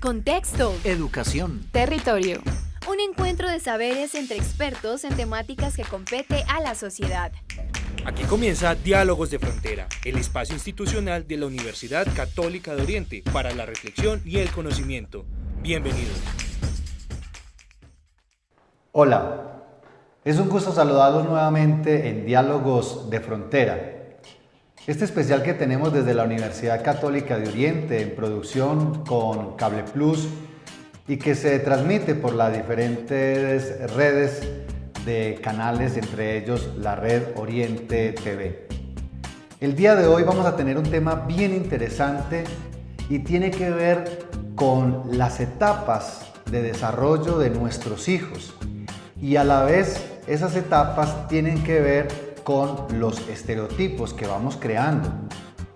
Contexto. Educación. Territorio. Un encuentro de saberes entre expertos en temáticas que compete a la sociedad. Aquí comienza Diálogos de Frontera, el espacio institucional de la Universidad Católica de Oriente para la reflexión y el conocimiento. Bienvenidos. Hola, es un gusto saludarlos nuevamente en Diálogos de Frontera. Este especial que tenemos desde la Universidad Católica de Oriente en producción con Cable Plus y que se transmite por las diferentes redes de canales, entre ellos la red Oriente TV. El día de hoy vamos a tener un tema bien interesante y tiene que ver con las etapas de desarrollo de nuestros hijos y a la vez esas etapas tienen que ver con los estereotipos que vamos creando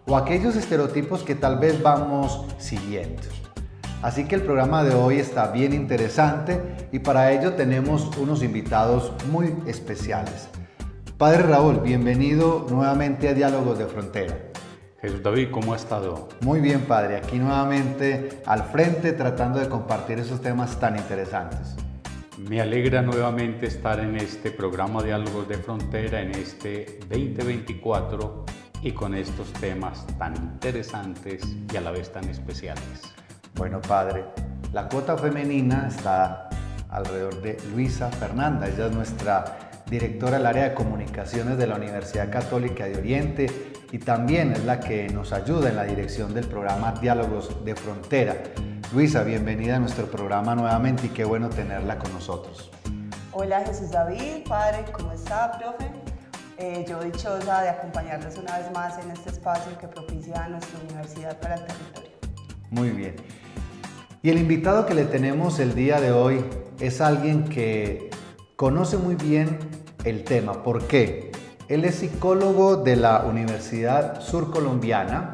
o aquellos estereotipos que tal vez vamos siguiendo. Así que el programa de hoy está bien interesante y para ello tenemos unos invitados muy especiales. Padre Raúl, bienvenido nuevamente a Diálogos de Frontera. Jesús David, ¿cómo ha estado? Muy bien, Padre, aquí nuevamente al frente tratando de compartir esos temas tan interesantes. Me alegra nuevamente estar en este programa Diálogos de Frontera en este 2024 y con estos temas tan interesantes y a la vez tan especiales. Bueno, Padre, la cuota femenina está alrededor de Luisa Fernanda. Ella es nuestra directora del área de comunicaciones de la Universidad Católica de Oriente y también es la que nos ayuda en la dirección del programa Diálogos de Frontera. Luisa, bienvenida a nuestro programa nuevamente y qué bueno tenerla con nosotros. Hola Jesús David, Padre, ¿cómo está, profe? Yo dichosa de acompañarles una vez más en este espacio que propicia nuestra universidad para el territorio. Muy bien. Y el invitado que le tenemos el día de hoy es alguien que conoce muy bien el tema. ¿Por qué? Él es psicólogo de la Universidad Surcolombiana,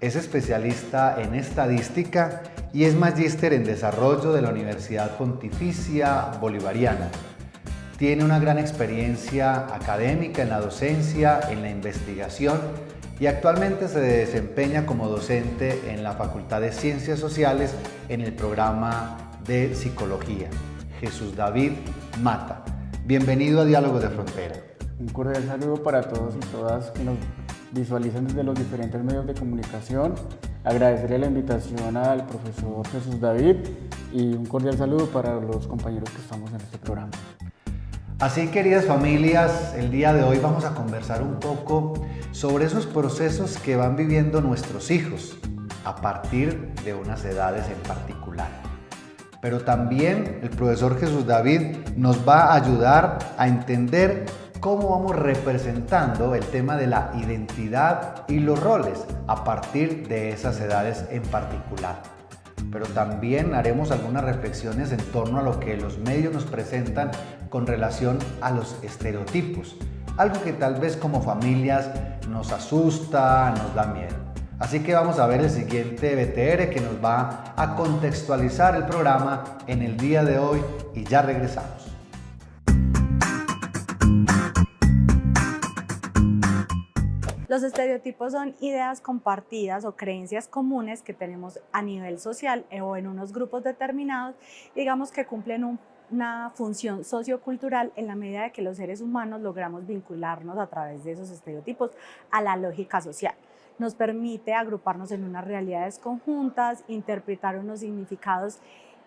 es especialista en estadística y es magíster en desarrollo de la Universidad Pontificia Bolivariana. Tiene una gran experiencia académica en la docencia, en la investigación y actualmente se desempeña como docente en la Facultad de Ciencias Sociales en el programa de Psicología. Jesús David Mata. Bienvenido a Diálogos de Frontera. Un cordial saludo para todos y todas que nos visualizan desde los diferentes medios de comunicación. Agradecerle la invitación al profesor Jesús David y un cordial saludo para los compañeros que estamos en este programa. Así, queridas familias, el día de hoy vamos a conversar un poco sobre esos procesos que van viviendo nuestros hijos a partir de unas edades en particular. Pero también el profesor Jesús David nos va a ayudar a entender cómo vamos representando el tema de la identidad y los roles a partir de esas edades en particular. Pero también haremos algunas reflexiones en torno a lo que los medios nos presentan con relación a los estereotipos, algo que tal vez como familias nos asusta, nos da miedo. Así que vamos a ver el siguiente BTR que nos va a contextualizar el programa en el día de hoy y ya regresamos. Los estereotipos son ideas compartidas o creencias comunes que tenemos a nivel social o en unos grupos determinados, digamos que cumplen una función sociocultural en la medida de que los seres humanos logramos vincularnos a través de esos estereotipos a la lógica social. Nos permite agruparnos en unas realidades conjuntas, interpretar unos significados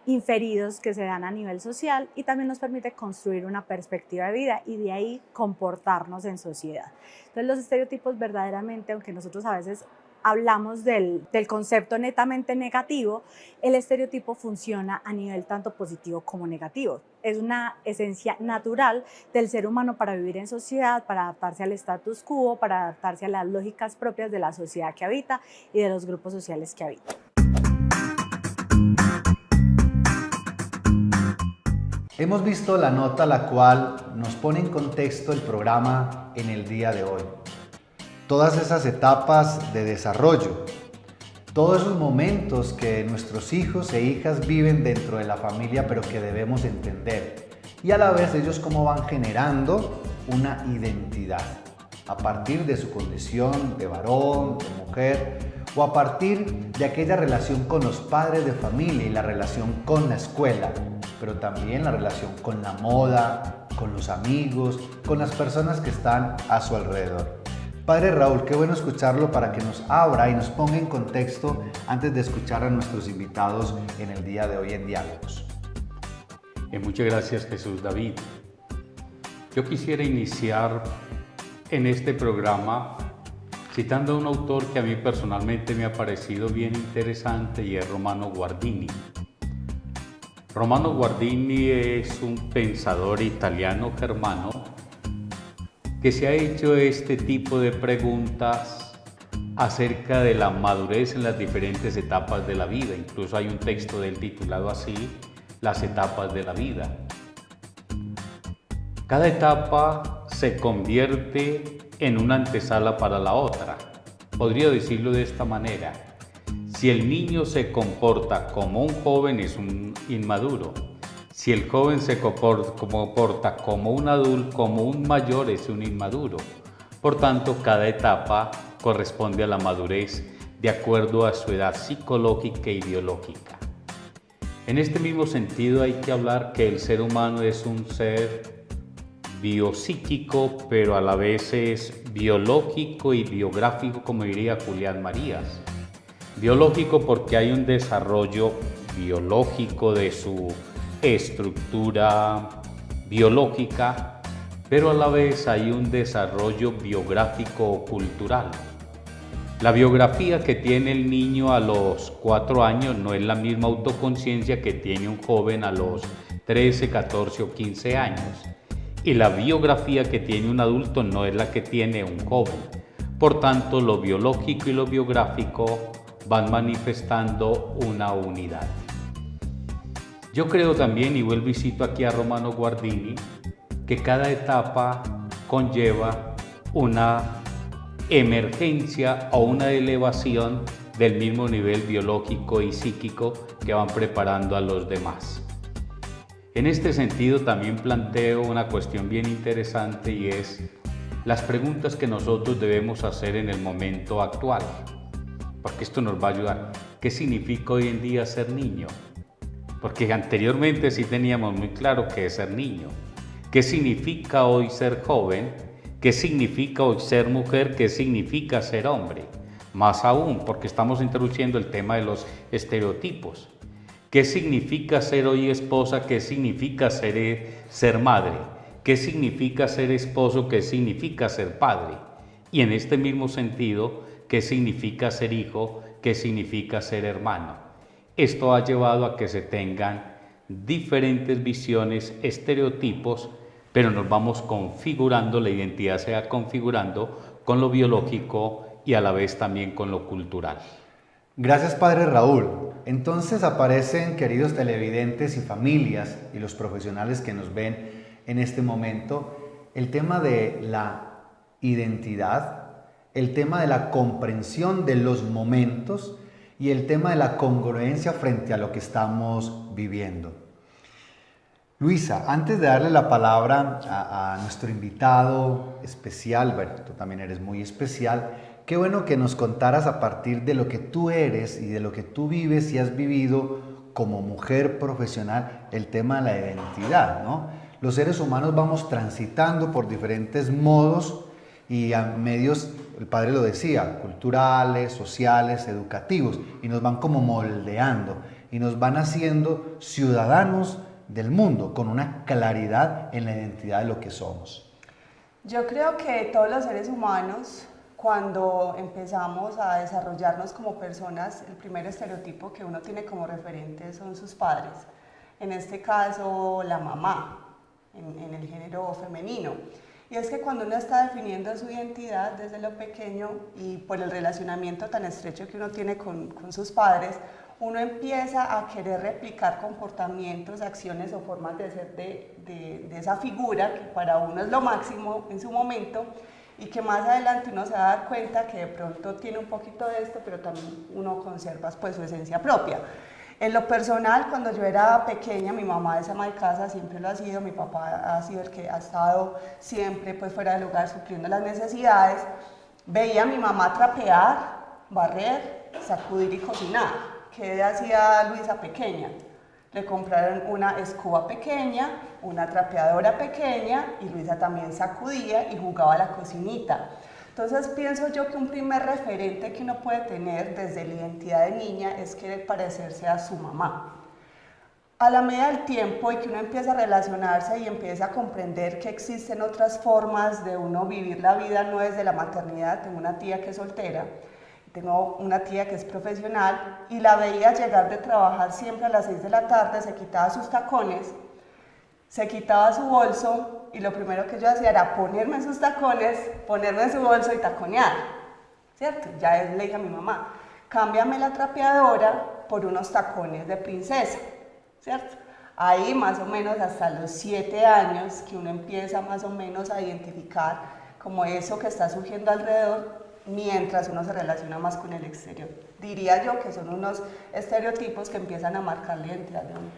inferidos que se dan a nivel social y también nos permite construir una perspectiva de vida y de ahí comportarnos en sociedad. Entonces los estereotipos verdaderamente, aunque nosotros a veces hablamos del concepto netamente negativo, el estereotipo funciona a nivel tanto positivo como negativo. Es una esencia natural del ser humano para vivir en sociedad, para adaptarse al status quo, para adaptarse a las lógicas propias de la sociedad que habita y de los grupos sociales que habita. Hemos visto la nota la cual nos pone en contexto el programa en el día de hoy. Todas esas etapas de desarrollo, todos esos momentos que nuestros hijos e hijas viven dentro de la familia, pero que debemos entender. Y a la vez ellos cómo van generando una identidad a partir de su condición de varón, de mujer o a partir de aquella relación con los padres de familia y la relación con la escuela, pero también la relación con la moda, con los amigos, con las personas que están a su alrededor. Padre Raúl, qué bueno escucharlo para que nos abra y nos ponga en contexto antes de escuchar a nuestros invitados en el día de hoy en Diálogos. Muchas gracias, Jesús David. Yo quisiera iniciar en este programa citando a un autor que a mí personalmente me ha parecido bien interesante y es Romano Guardini. Romano Guardini es un pensador italiano germano que se ha hecho este tipo de preguntas acerca de la madurez en las diferentes etapas de la vida. Incluso hay un texto de él titulado así, Las etapas de la vida. Cada etapa se convierte en una antesala para la otra. Podría decirlo de esta manera: si el niño se comporta como un joven, es un inmaduro. Si el joven se comporta como un adulto, como un mayor, es un inmaduro. Por tanto, cada etapa corresponde a la madurez de acuerdo a su edad psicológica y biológica. En este mismo sentido, hay que hablar que el ser humano es un ser biopsíquico, pero a la vez es biológico y biográfico, como diría Julián Marías. Biológico porque hay un desarrollo biológico de su estructura biológica, pero a la vez hay un desarrollo biográfico o cultural. La biografía que tiene el niño a los 4 años no es la misma autoconciencia que tiene un joven a los 13, 14 o 15 años. Y la biografía que tiene un adulto no es la que tiene un joven. Por tanto, lo biológico y lo biográfico van manifestando una unidad. Yo creo también, y vuelvo y cito aquí a Romano Guardini, que cada etapa conlleva una emergencia o una elevación del mismo nivel biológico y psíquico que van preparando a los demás. En este sentido también planteo una cuestión bien interesante y es las preguntas que nosotros debemos hacer en el momento actual, porque esto nos va a ayudar. ¿Qué significa hoy en día ser niño? Porque anteriormente sí teníamos muy claro qué es ser niño. ¿Qué significa hoy ser joven? ¿Qué significa hoy ser mujer? ¿Qué significa ser hombre? Más aún, porque estamos introduciendo el tema de los estereotipos. ¿Qué significa ser hoy esposa? ¿Qué significa ser madre? ¿Qué significa ser esposo? ¿Qué significa ser padre? Y en este mismo sentido, ¿qué significa ser hijo? ¿Qué significa ser hermano? Esto ha llevado a que se tengan diferentes visiones, estereotipos, pero nos vamos configurando, la identidad se va configurando con lo biológico y a la vez también con lo cultural. Gracias, Padre Raúl. Entonces aparecen, queridos televidentes y familias y los profesionales que nos ven en este momento, el tema de la identidad, el tema de la comprensión de los momentos y el tema de la congruencia frente a lo que estamos viviendo. Luisa, antes de darle la palabra a nuestro invitado especial, bueno, tú también eres muy especial, qué bueno que nos contaras a partir de lo que tú eres y de lo que tú vives y has vivido como mujer profesional el tema de la identidad, ¿no? Los seres humanos vamos transitando por diferentes modos y a medios, el padre lo decía, culturales, sociales, educativos, y nos van como moldeando y nos van haciendo ciudadanos del mundo con una claridad en la identidad de lo que somos. Yo creo que todos los seres humanos, cuando empezamos a desarrollarnos como personas, el primer estereotipo que uno tiene como referente son sus padres. En este caso, la mamá, en el género femenino. Y es que cuando uno está definiendo su identidad desde lo pequeño y por el relacionamiento tan estrecho que uno tiene con sus padres, uno empieza a querer replicar comportamientos, acciones o formas de ser de esa figura que para uno es lo máximo en su momento, y que más adelante uno se va a dar cuenta que de pronto tiene un poquito de esto, pero también uno conserva pues su esencia propia. En lo personal, cuando yo era pequeña, mi mamá es ama de casa, siempre lo ha sido, mi papá ha sido el que ha estado siempre pues fuera del hogar supliendo las necesidades. Veía a mi mamá trapear, barrer, sacudir y cocinar. ¿Qué hacía Luisa pequeña? Le compraron una escoba pequeña, una trapeadora pequeña y Luisa también sacudía y jugaba a la cocinita. Entonces pienso yo que un primer referente que uno puede tener desde la identidad de niña es querer parecerse a su mamá. A la medida del tiempo y que uno empieza a relacionarse y empieza a comprender que existen otras formas de uno vivir la vida, no desde la maternidad. Tengo una tía que es soltera, tengo una tía que es profesional y la veía llegar de trabajar siempre a las 6 de la tarde, se quitaba sus tacones, se quitaba su bolso y lo primero que yo hacía era ponerme sus tacones, ponerme en su bolso y taconear, ¿cierto? Ya le dije a mi mamá, cámbiame la trapeadora por unos tacones de princesa, ¿cierto? Ahí más o menos hasta los 7 años que uno empieza más o menos a identificar como eso que está surgiendo alrededor mientras uno se relaciona más con el exterior. Diría yo que son unos estereotipos que empiezan a marcar la identidad de uno.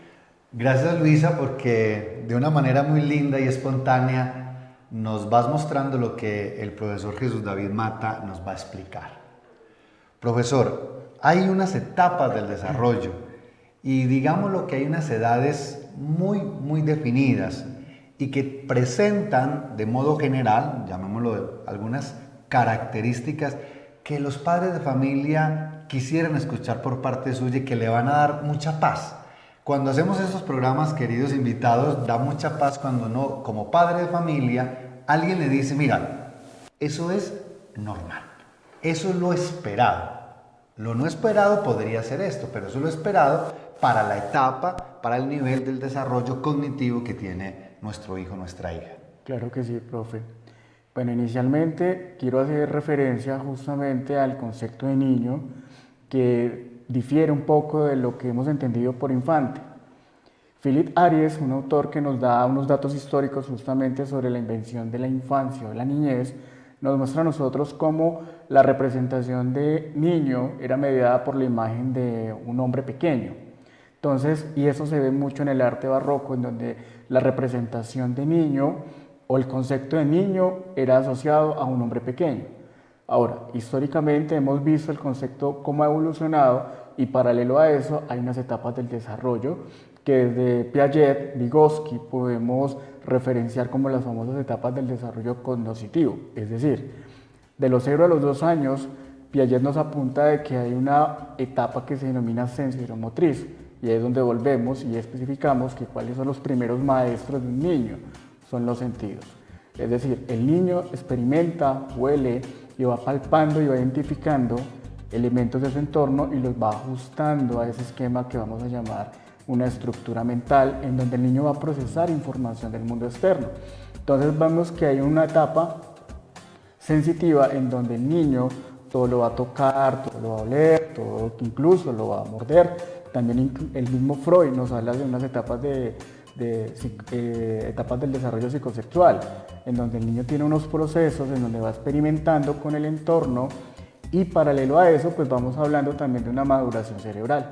Gracias Luisa, porque de una manera muy linda y espontánea nos vas mostrando lo que el profesor Jesús David Mata nos va a explicar. Profesor, hay unas etapas del desarrollo y digámoslo que hay unas edades muy definidas y que presentan de modo general, llamémoslo algunas características que los padres de familia quisieran escuchar por parte suya y que le van a dar mucha paz. Cuando hacemos esos programas, queridos invitados, da mucha paz cuando uno, como padre de familia, alguien le dice, mira, eso es normal, eso es lo esperado. Lo no esperado podría ser esto, pero eso es lo esperado para la etapa, para el nivel del desarrollo cognitivo que tiene nuestro hijo, nuestra hija. Claro que sí, profe. Bueno, inicialmente quiero hacer referencia justamente al concepto de niño que difiere un poco de lo que hemos entendido por infante. Philip Aries, un autor que nos da unos datos históricos justamente sobre la invención de la infancia o de la niñez, nos muestra a nosotros cómo la representación de niño era mediada por la imagen de un hombre pequeño. Entonces, y eso se ve mucho en el arte barroco, en donde la representación de niño o el concepto de niño era asociado a un hombre pequeño. Ahora, históricamente hemos visto el concepto cómo ha evolucionado y paralelo a eso hay unas etapas del desarrollo que desde Piaget, Vygotsky podemos referenciar como las famosas etapas del desarrollo cognitivo. Es decir, de los 0 a los 2 años, Piaget nos apunta de que hay una etapa que se denomina sensorial-motriz y ahí es donde volvemos y especificamos que cuáles son los primeros maestros de un niño. Son los sentidos. Es decir, el niño experimenta, huele y va palpando y va identificando elementos de su entorno y los va ajustando a ese esquema que vamos a llamar una estructura mental en donde el niño va a procesar información del mundo externo. Entonces vemos que hay una etapa sensitiva en donde el niño todo lo va a tocar, todo lo va a oler, todo incluso lo va a morder. También el mismo Freud nos habla de unas etapas etapas del desarrollo psicosexual, en donde el niño tiene unos procesos en donde va experimentando con el entorno y paralelo a eso pues vamos hablando también de una maduración cerebral.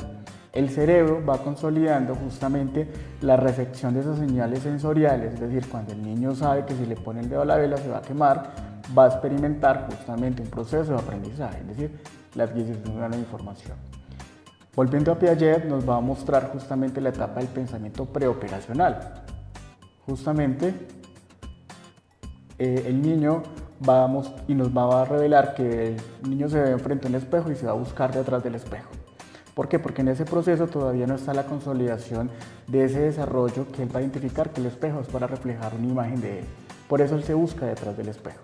El cerebro va consolidando justamente la recepción de esas señales sensoriales, es decir, cuando el niño sabe que si le pone el dedo a la vela se va a quemar, va a experimentar justamente un proceso de aprendizaje, es decir, la adquisición de la información. Volviendo a Piaget, nos va a mostrar justamente la etapa del pensamiento preoperacional. Justamente el niño y nos va a revelar que el niño se ve frente a un espejo y se va a buscar detrás del espejo. ¿Por qué? Porque en ese proceso todavía no está la consolidación de ese desarrollo que él va a identificar que el espejo es para reflejar una imagen de él. Por eso él se busca detrás del espejo.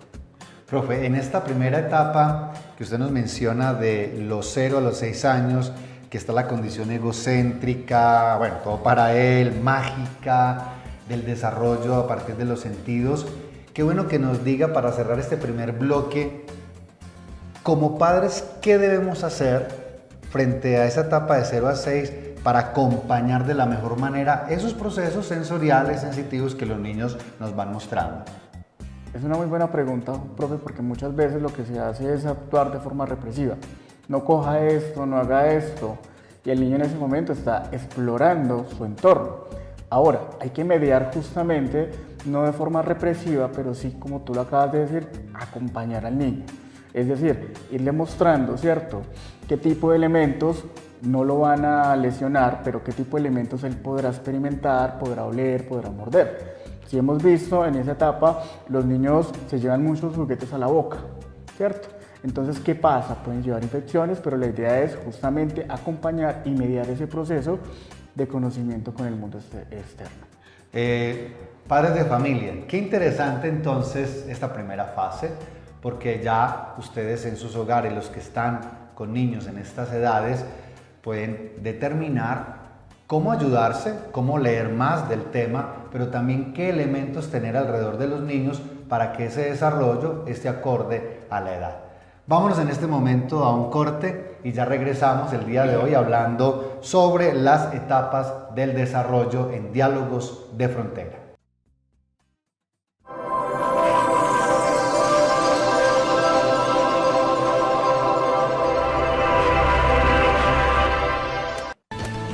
Profe, en esta primera etapa que usted nos menciona de los 0 a los 6 años, que está la condición egocéntrica, bueno, todo para él, mágica, del desarrollo a partir de los sentidos. Qué bueno que nos diga, para cerrar este primer bloque, como padres, ¿qué debemos hacer frente a esa etapa de 0 a 6 para acompañar de la mejor manera esos procesos sensoriales, sensitivos que los niños nos van mostrando? Es una muy buena pregunta, profe, porque muchas veces lo que se hace es actuar de forma represiva. No coja esto, no haga esto, y el niño en ese momento está explorando su entorno. Ahora, hay que mediar justamente, no de forma represiva, pero sí, como tú lo acabas de decir, acompañar al niño. Es decir, irle mostrando, ¿cierto?, qué tipo de elementos no lo van a lesionar, pero qué tipo de elementos él podrá experimentar, podrá oler, podrá morder. Si hemos visto en esa etapa, los niños se llevan muchos juguetes a la boca, ¿cierto? Entonces, ¿qué pasa? Pueden llevar infecciones, pero la idea es justamente acompañar y mediar ese proceso de conocimiento con el mundo externo. Padres de familia, qué interesante entonces esta primera fase, porque ya ustedes en sus hogares, los que están con niños en estas edades, pueden determinar cómo ayudarse, cómo leer más del tema, pero también qué elementos tener alrededor de los niños para que ese desarrollo esté acorde a la edad. Vámonos en este momento a un corte y ya regresamos el día de hoy hablando sobre las etapas del desarrollo en Diálogos de Frontera.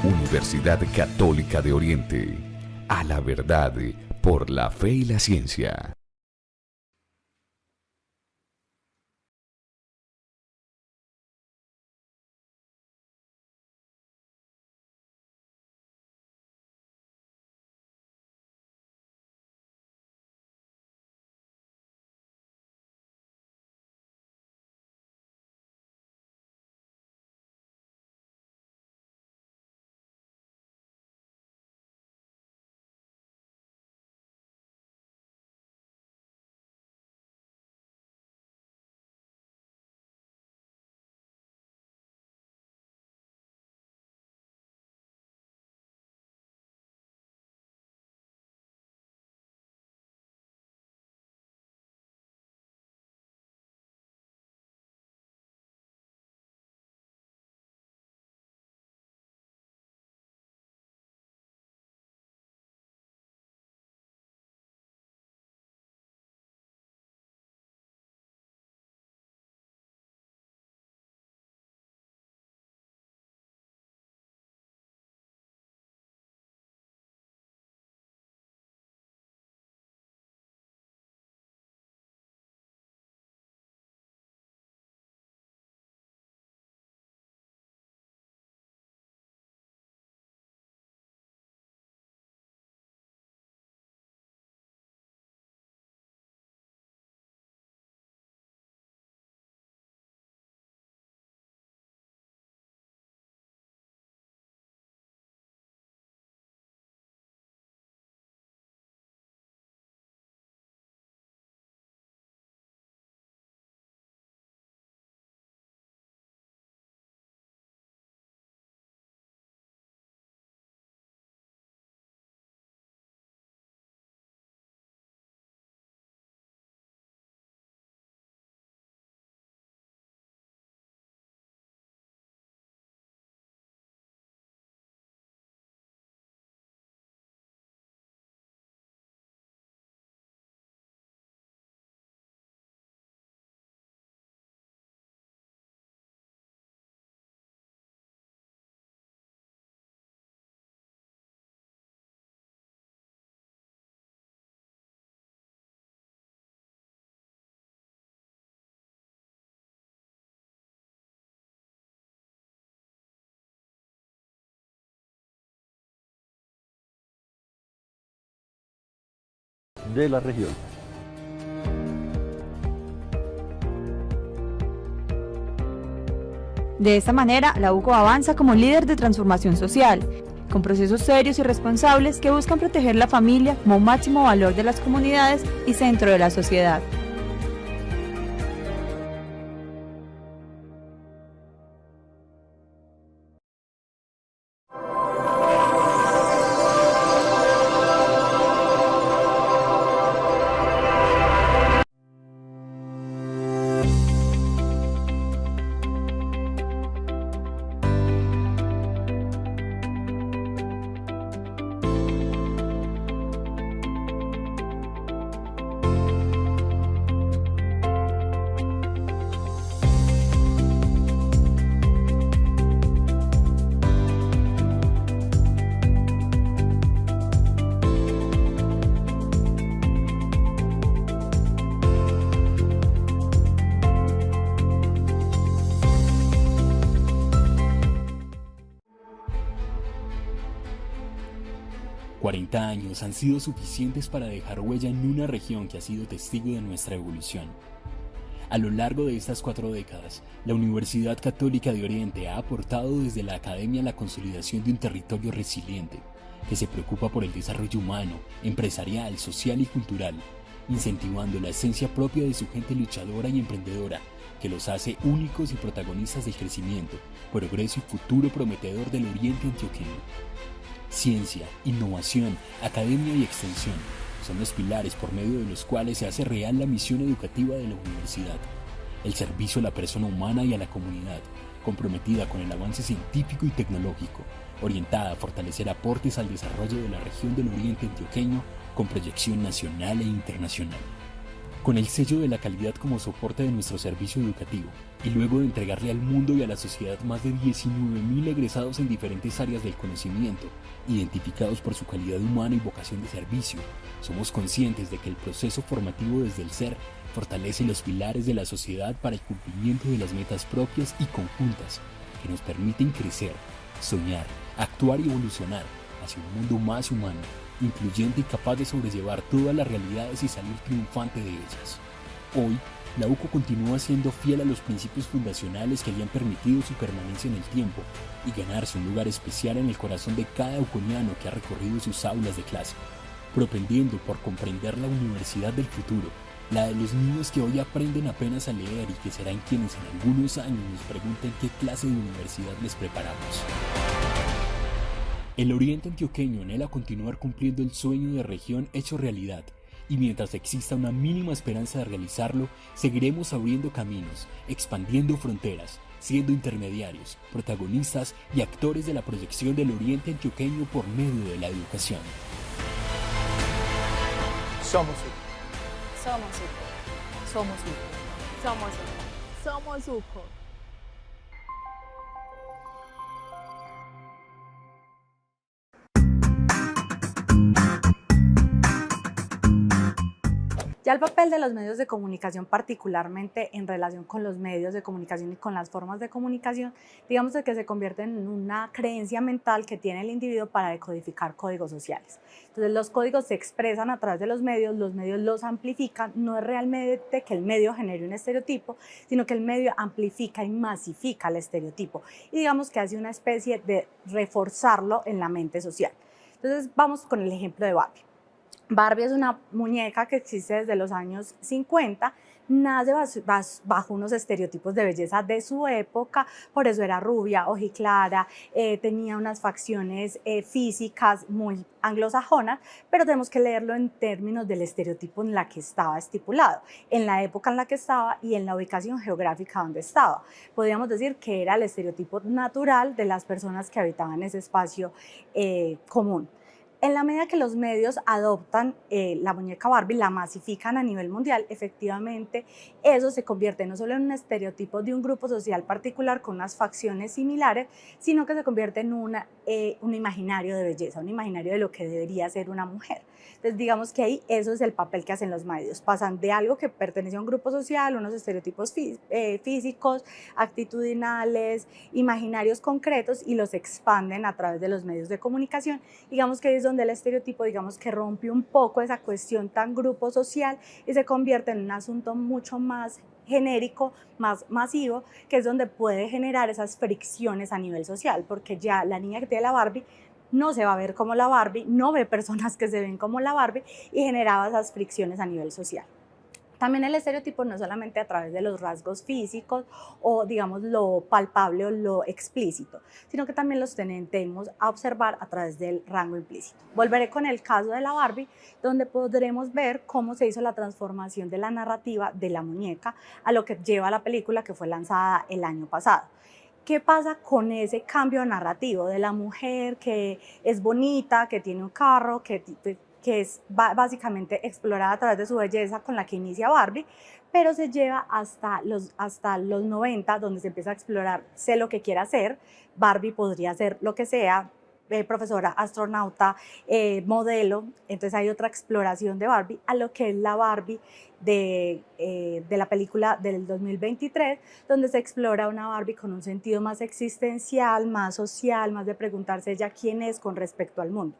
Universidad Católica de Oriente. A la verdad, por la fe y la ciencia. De la región. De esta manera, la UCO avanza como líder de transformación social, con procesos serios y responsables que buscan proteger la familia como un máximo valor de las comunidades y centro de la sociedad. 40 años han sido suficientes para dejar huella en una región que ha sido testigo de nuestra evolución. A lo largo de estas 4 décadas, la Universidad Católica de Oriente ha aportado desde la academia la consolidación de un territorio resiliente, que se preocupa por el desarrollo humano, empresarial, social y cultural, incentivando la esencia propia de su gente luchadora y emprendedora, que los hace únicos y protagonistas del crecimiento, progreso y futuro prometedor del Oriente Antioqueño. Ciencia, innovación, academia y extensión son los pilares por medio de los cuales se hace real la misión educativa de la universidad. El servicio a la persona humana y a la comunidad, comprometida con el avance científico y tecnológico, orientada a fortalecer aportes al desarrollo de la región del Oriente Antioqueño con proyección nacional e internacional. Con el sello de la calidad como soporte de nuestro servicio educativo, y luego de entregarle al mundo y a la sociedad más de 19.000 egresados en diferentes áreas del conocimiento, identificados por su calidad humana y vocación de servicio, somos conscientes de que el proceso formativo desde el ser fortalece los pilares de la sociedad para el cumplimiento de las metas propias y conjuntas que nos permiten crecer, soñar, actuar y evolucionar hacia un mundo más humano, incluyente y capaz de sobrellevar todas las realidades y salir triunfante de ellas. Hoy, la UCO continúa siendo fiel a los principios fundacionales que le han permitido su permanencia en el tiempo y ganarse un lugar especial en el corazón de cada uconiano que ha recorrido sus aulas de clase, propendiendo por comprender la universidad del futuro, la de los niños que hoy aprenden apenas a leer y que serán quienes en algunos años nos pregunten qué clase de universidad les preparamos. El Oriente Antioqueño anhela continuar cumpliendo el sueño de región hecho realidad, y mientras exista una mínima esperanza de realizarlo, seguiremos abriendo caminos, expandiendo fronteras, siendo intermediarios, protagonistas y actores de la proyección del Oriente Antioqueño por medio de la educación. Somos UCO. Somos UCO. Somos UCO. Somos UCO. Somos UCO. Ya el papel de los medios de comunicación, particularmente en relación con los medios de comunicación y con las formas de comunicación, digamos que se convierte en una creencia mental que tiene el individuo para decodificar códigos sociales. Entonces los códigos se expresan a través de los medios los amplifican, no es realmente que el medio genere un estereotipo, sino que el medio amplifica y masifica el estereotipo y digamos que hace una especie de reforzarlo en la mente social. Entonces vamos con el ejemplo de Barbie. Barbie es una muñeca que existe desde los años 50, nace bajo unos estereotipos de belleza de su época, por eso era rubia, ojiclara, tenía unas facciones físicas muy anglosajonas, pero tenemos que leerlo en términos del estereotipo en la que estaba estipulado, en la época en la que estaba y en la ubicación geográfica donde estaba. Podríamos decir que era el estereotipo natural de las personas que habitaban ese espacio común. En la medida que los medios adoptan la muñeca Barbie, la masifican a nivel mundial, efectivamente eso se convierte no solo en un estereotipo de un grupo social particular con unas facciones similares, sino que se convierte en un imaginario de belleza, un imaginario de lo que debería ser una mujer. Entonces digamos que ahí eso es el papel que hacen los medios, pasan de algo que pertenece a un grupo social, unos estereotipos físicos, actitudinales, imaginarios concretos y los expanden a través de los medios de comunicación. Digamos que es donde el estereotipo, digamos que rompe un poco esa cuestión tan grupo social y se convierte en un asunto mucho más genérico, más masivo, que es donde puede generar esas fricciones a nivel social, porque ya la niña que tiene la Barbie no se va a ver como la Barbie, no ve personas que se ven como la Barbie y generaba esas fricciones a nivel social. También el estereotipo no solamente a través de los rasgos físicos o digamos lo palpable o lo explícito, sino que también los tendemos a observar a través del rango implícito. Volveré con el caso de la Barbie, donde podremos ver cómo se hizo la transformación de la narrativa de la muñeca a lo que lleva la película que fue lanzada el año pasado. ¿Qué pasa con ese cambio narrativo de la mujer que es bonita, que tiene un carro, que es básicamente explorada a través de su belleza con la que inicia Barbie, pero se lleva hasta los 90, donde se empieza a explorar, sé lo que quiera hacer, Barbie podría ser lo que sea, profesora, astronauta, modelo, entonces hay otra exploración de Barbie a lo que es la Barbie de la película del 2023, donde se explora una Barbie con un sentido más existencial, más social, más de preguntarse ella quién es con respecto al mundo.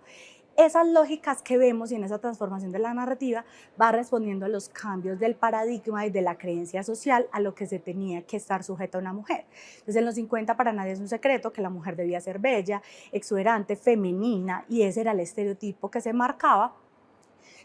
esas lógicas que vemos y en esa transformación de la narrativa va respondiendo a los cambios del paradigma y de la creencia social a lo que se tenía que estar sujeta una mujer. Entonces en los 50 para nadie es un secreto que la mujer debía ser bella, exuberante, femenina, y ese era el estereotipo que se marcaba.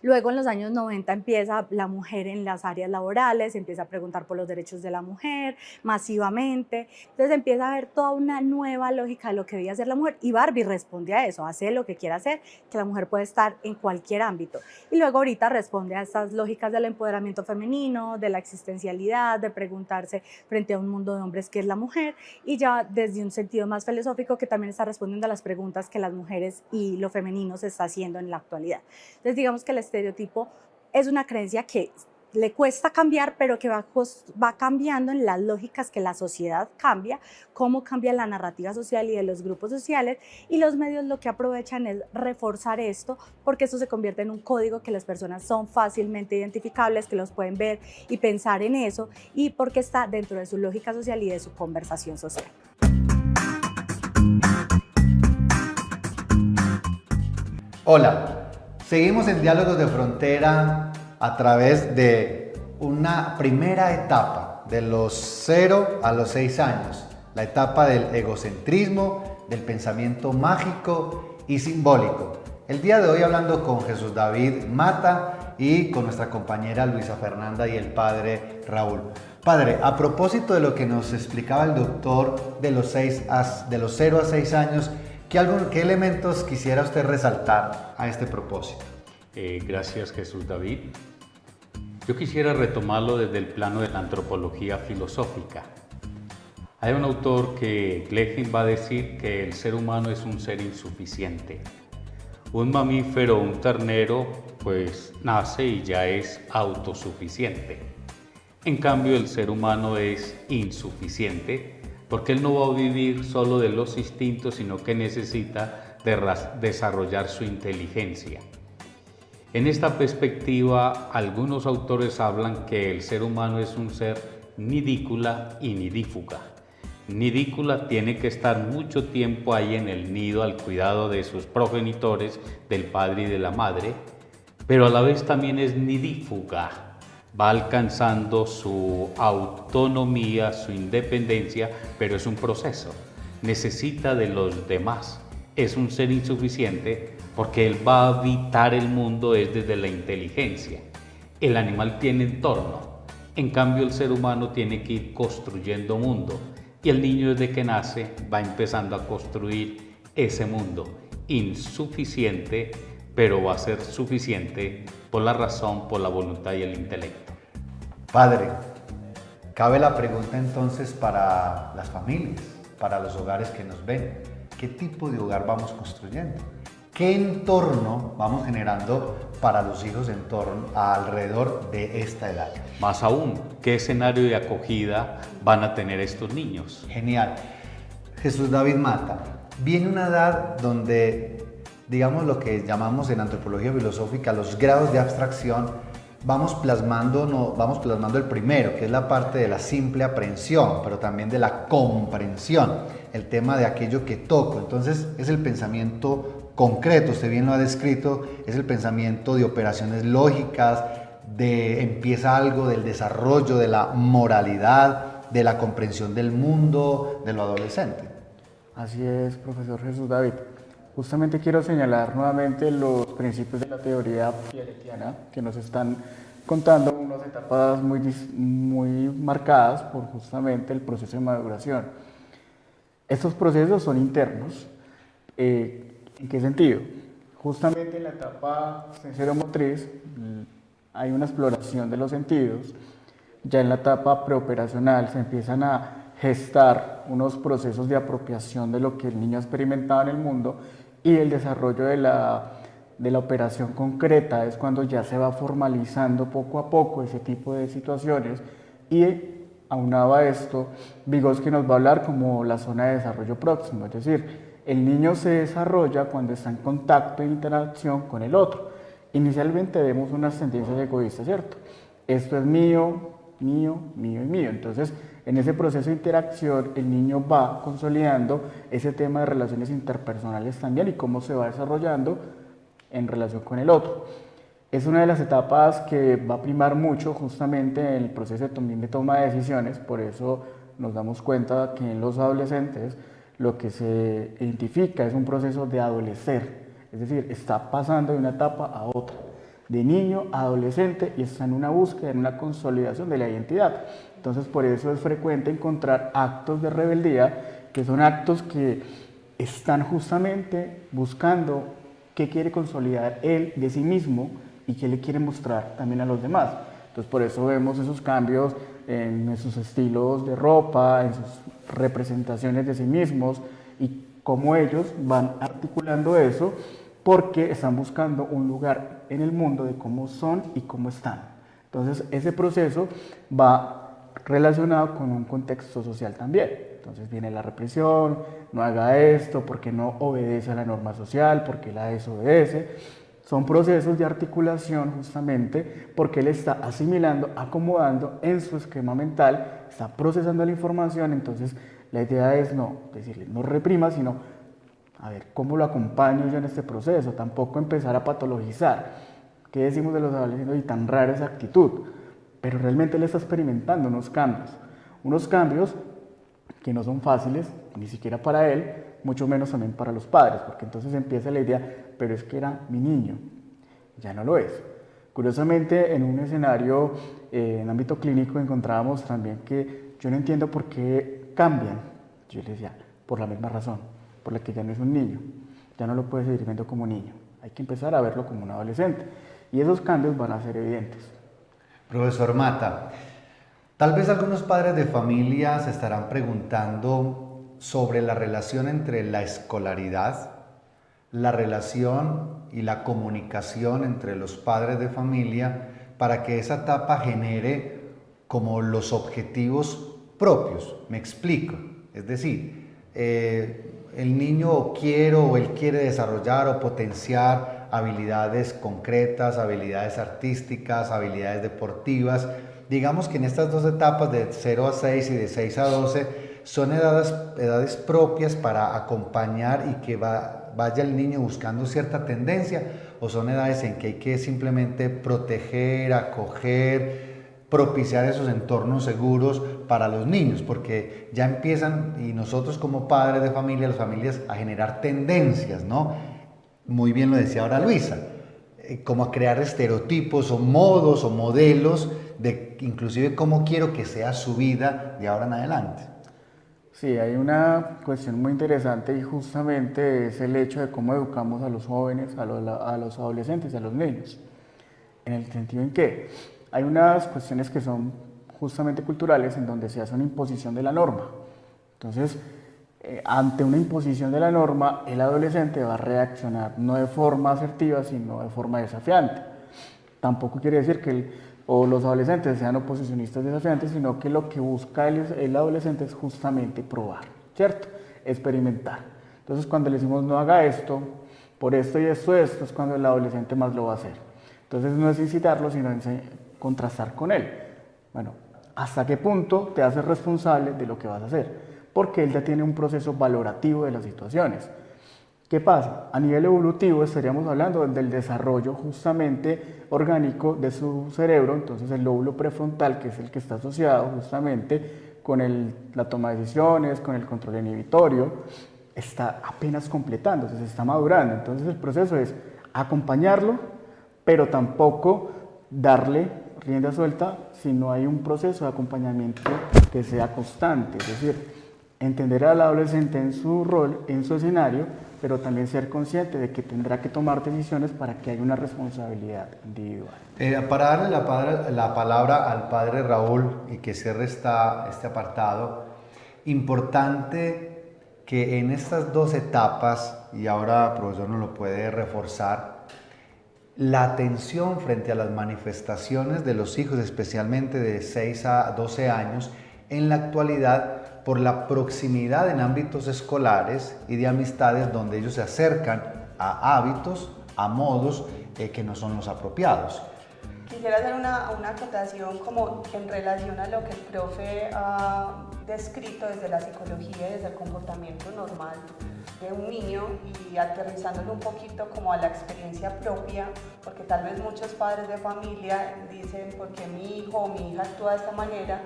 Luego en los años 90 empieza la mujer en las áreas laborales, empieza a preguntar por los derechos de la mujer masivamente, entonces empieza a haber toda una nueva lógica de lo que debía hacer la mujer y Barbie responde a eso, hace lo que quiera hacer, que la mujer puede estar en cualquier ámbito. Y luego ahorita responde a estas lógicas del empoderamiento femenino, de la existencialidad, de preguntarse frente a un mundo de hombres qué es la mujer y ya desde un sentido más filosófico que también está respondiendo a las preguntas que las mujeres y lo femenino se está haciendo en la actualidad. Entonces digamos que el estereotipo es una creencia que le cuesta cambiar, pero que va cambiando en las lógicas que la sociedad cambia, cómo cambia la narrativa social y de los grupos sociales, y los medios lo que aprovechan es reforzar esto, porque esto se convierte en un código que las personas son fácilmente identificables, que los pueden ver y pensar en eso, y porque está dentro de su lógica social y de su conversación social. Hola. Seguimos en Diálogos de Frontera a través de una primera etapa de los 0 a los 6 años, la etapa del egocentrismo, del pensamiento mágico y simbólico. El día de hoy hablando con Jesús David Mata y con nuestra compañera Luisa Fernanda y el padre Raúl. Padre, a propósito de lo que nos explicaba el doctor de los 0 a 6 años, ¿qué elementos quisiera usted resaltar a este propósito? Gracias, Jesús David. Yo quisiera retomarlo desde el plano de la antropología filosófica. Hay un autor que Gleggin va a decir que el ser humano es un ser insuficiente. Un mamífero, un ternero, pues nace y ya es autosuficiente. En cambio, el ser humano es insuficiente porque él no va a vivir solo de los instintos, sino que necesita desarrollar su inteligencia. En esta perspectiva, algunos autores hablan que el ser humano es un ser nidícula y nidífuga. Nidícula tiene que estar mucho tiempo ahí en el nido al cuidado de sus progenitores, del padre y de la madre, pero a la vez también es nidífuga. Va alcanzando su autonomía, su independencia, pero es un proceso. Necesita de los demás. Es un ser insuficiente porque él va a habitar el mundo desde la inteligencia. El animal tiene entorno. En cambio, el ser humano tiene que ir construyendo mundo. Y el niño desde que nace va empezando a construir ese mundo. Insuficiente, pero va a ser suficiente por la razón, por la voluntad y el intelecto. Padre, cabe la pregunta entonces para las familias, para los hogares que nos ven. ¿Qué tipo de hogar vamos construyendo? ¿Qué entorno vamos generando para los hijos alrededor de esta edad? Más aún, ¿qué escenario de acogida van a tener estos niños? Genial. Jesús David Mata, viene una edad donde, digamos, lo que llamamos en antropología filosófica los grados de abstracción, vamos plasmando el primero, que es la parte de la simple aprehensión, pero también de la comprensión, el tema de aquello que toco. Entonces es el pensamiento concreto, usted bien lo ha descrito, es el pensamiento de operaciones lógicas, empieza algo del desarrollo de la moralidad, de la comprensión del mundo, de lo adolescente. Así es, profesor Jesús David. Justamente quiero señalar nuevamente los principios de la teoría piagetiana que nos están contando unas etapas muy marcadas por justamente el proceso de maduración. Estos procesos son internos. ¿En qué sentido? Justamente en la etapa sensoromotriz hay una exploración de los sentidos. Ya en la etapa preoperacional se empiezan a gestar unos procesos de apropiación de lo que el niño ha experimentado en el mundo, y el desarrollo de la operación concreta es cuando ya se va formalizando poco a poco ese tipo de situaciones. Y aunado a esto, Vygotsky nos va a hablar como la zona de desarrollo próximo, es decir, el niño se desarrolla cuando está en contacto e interacción con el otro. Inicialmente vemos unas tendencias egoístas, ¿cierto? Esto es mío, mío, mío y mío. Entonces, en ese proceso de interacción, el niño va consolidando ese tema de relaciones interpersonales también y cómo se va desarrollando en relación con el otro. Es una de las etapas que va a primar mucho justamente en el proceso de toma de decisiones, por eso nos damos cuenta que en los adolescentes lo que se identifica es un proceso de adolecer, es decir, está pasando de una etapa a otra, de niño a adolescente, y está en una búsqueda, en una consolidación de la identidad. Entonces por eso es frecuente encontrar actos de rebeldía, que son actos que están justamente buscando qué quiere consolidar él de sí mismo y qué le quiere mostrar también a los demás. Entonces por eso vemos esos cambios en sus estilos de ropa, en sus representaciones de sí mismos y cómo ellos van articulando eso porque están buscando un lugar en el mundo de cómo son y cómo están. Entonces ese proceso va relacionado con un contexto social también. Entonces viene la represión, no haga esto porque no obedece a la norma social, porque la desobedece. Son procesos de articulación justamente porque él está asimilando, acomodando en su esquema mental, está procesando la información. Entonces la idea es no decirle, no reprima, sino a ver, ¿cómo lo acompaño yo en este proceso? Tampoco empezar a patologizar. ¿Qué decimos de los adolescentes? Y tan rara esa actitud. Pero realmente él está experimentando unos cambios que no son fáciles, ni siquiera para él, mucho menos también para los padres, porque entonces empieza la idea, pero es que era mi niño, ya no lo es. Curiosamente, en un escenario en ámbito clínico encontrábamos también que yo no entiendo por qué cambian. Yo le decía, por la misma razón, por la que ya no es un niño, ya no lo puede seguir viendo como niño, hay que empezar a verlo como un adolescente, y esos cambios van a ser evidentes. Profesor Mata, tal vez algunos padres de familia se estarán preguntando sobre la relación entre la escolaridad, la relación y la comunicación entre los padres de familia para que esa etapa genere como los objetivos propios. Me explico. Es decir, el niño él quiere desarrollar o potenciar habilidades concretas, habilidades artísticas, habilidades deportivas. Digamos que en estas dos etapas de 0 a 6 y de 6 a 12 son edades propias para acompañar y que vaya el niño buscando cierta tendencia, o son edades en que hay que simplemente proteger, acoger, propiciar esos entornos seguros para los niños, porque ya empiezan, y nosotros como padres de familia, las familias, a generar tendencias, ¿no? Muy bien lo decía ahora Luisa, como a crear estereotipos o modos o modelos de inclusive cómo quiero que sea su vida de ahora en adelante. Sí, hay una cuestión muy interesante y justamente es el hecho de cómo educamos a los jóvenes, a los adolescentes y a los niños. En el sentido en que hay unas cuestiones que son justamente culturales en donde se hace una imposición de la norma. Entonces, ante una imposición de la norma, el adolescente va a reaccionar no de forma asertiva, sino de forma desafiante. Tampoco quiere decir que los adolescentes sean oposicionistas desafiantes, sino que lo que busca el adolescente es justamente probar, ¿cierto? Experimentar. Entonces, cuando le decimos no haga esto, por esto y esto, es cuando el adolescente más lo va a hacer. Entonces, no es incitarlo, sino contrastar con él. Bueno, ¿hasta qué punto te haces responsable de lo que vas a hacer? Porque él ya tiene un proceso valorativo de las situaciones. ¿Qué pasa? A nivel evolutivo estaríamos hablando del desarrollo justamente orgánico de su cerebro, entonces el lóbulo prefrontal, que es el que está asociado justamente con la toma de decisiones, con el control inhibitorio, está apenas completándose, se está madurando. Entonces el proceso es acompañarlo, pero tampoco darle rienda suelta si no hay un proceso de acompañamiento que sea constante, es decir, entender al adolescente en su rol, en su escenario, pero también ser consciente de que tendrá que tomar decisiones para que haya una responsabilidad individual. Para darle la palabra al padre Raúl y que cierre este apartado, importante que en estas dos etapas, y ahora el profesor nos lo puede reforzar, la atención frente a las manifestaciones de los hijos, especialmente de 6 a 12 años, en la actualidad, por la proximidad en ámbitos escolares y de amistades donde ellos se acercan a hábitos, a modos que no son los apropiados. Quisiera hacer una acotación como en relación a lo que el profe ha descrito desde la psicología y desde el comportamiento normal. de un niño y aterrizándolo un poquito como a la experiencia propia, porque tal vez muchos padres de familia dicen por qué mi hijo o mi hija actúa de esta manera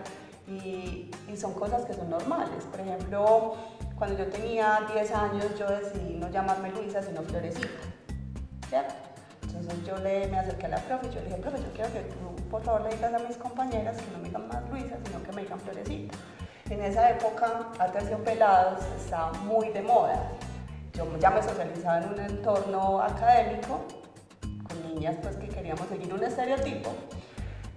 y son cosas que son normales. Por ejemplo, cuando yo tenía 10 años yo decidí no llamarme Luisa sino Florecita, ¿cierto? Entonces yo me acerqué a la profe y yo le dije, profe, yo quiero que tú por favor le digas a mis compañeras que no me digan más Luisa sino que me digan Florecita. En esa época, Aterciopelados estaba muy de moda. Yo ya me socializaba en un entorno académico, con niñas pues, que queríamos seguir un estereotipo,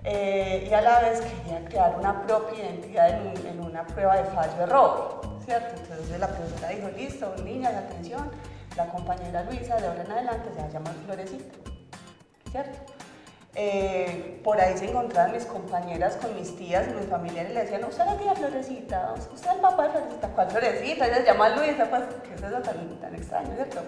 y a la vez quería crear una propia identidad en una prueba de fallo-error, ¿cierto? Entonces la profesora dijo, listo, niñas, atención, la compañera Luisa de ahora en adelante se va a llamar Florecita, ¿cierto? Por ahí se encontraban mis compañeras con mis tías y mis familiares y le decían, usted es la tía Florecita, usted es el papá de Florecita, ¿cuál Florecita? Ella se llama Luisa, pues, ¿qué es eso tan extraño, cierto?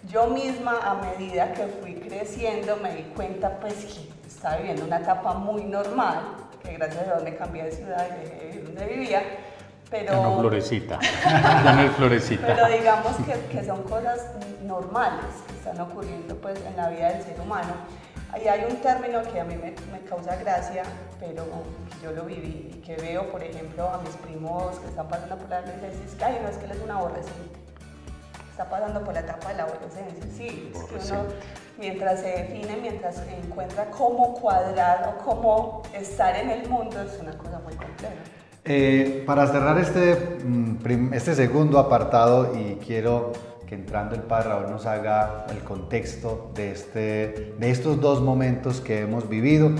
Yo misma, a medida que fui creciendo, me di cuenta, pues, que estaba viviendo una etapa muy normal, que gracias a Dios me cambié de ciudad y dejé de vivir donde vivía, pero... Ya no Florecita, ya no es Florecita. Pero digamos que son cosas normales que están ocurriendo, pues, en la vida del ser humano. Y hay un término que a mí me causa gracia, pero que yo lo viví y que veo, por ejemplo, a mis primos que están pasando por la adolescencia, es que, ay, no, es que él es un aborrecente. Está pasando por la etapa de la adolescencia, sí, es que uno, mientras se define, mientras encuentra cómo cuadrar o cómo estar en el mundo, es una cosa muy compleja. Para cerrar este segundo apartado, y quiero que entrando el Padre Raúl nos haga el contexto de estos dos momentos que hemos vivido.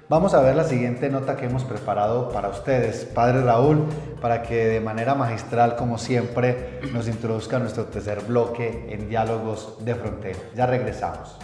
Vamos a ver la siguiente nota que hemos preparado para ustedes, Padre Raúl, para que de manera magistral, como siempre, nos introduzca nuestro tercer bloque en Diálogos de Frontera. Ya regresamos.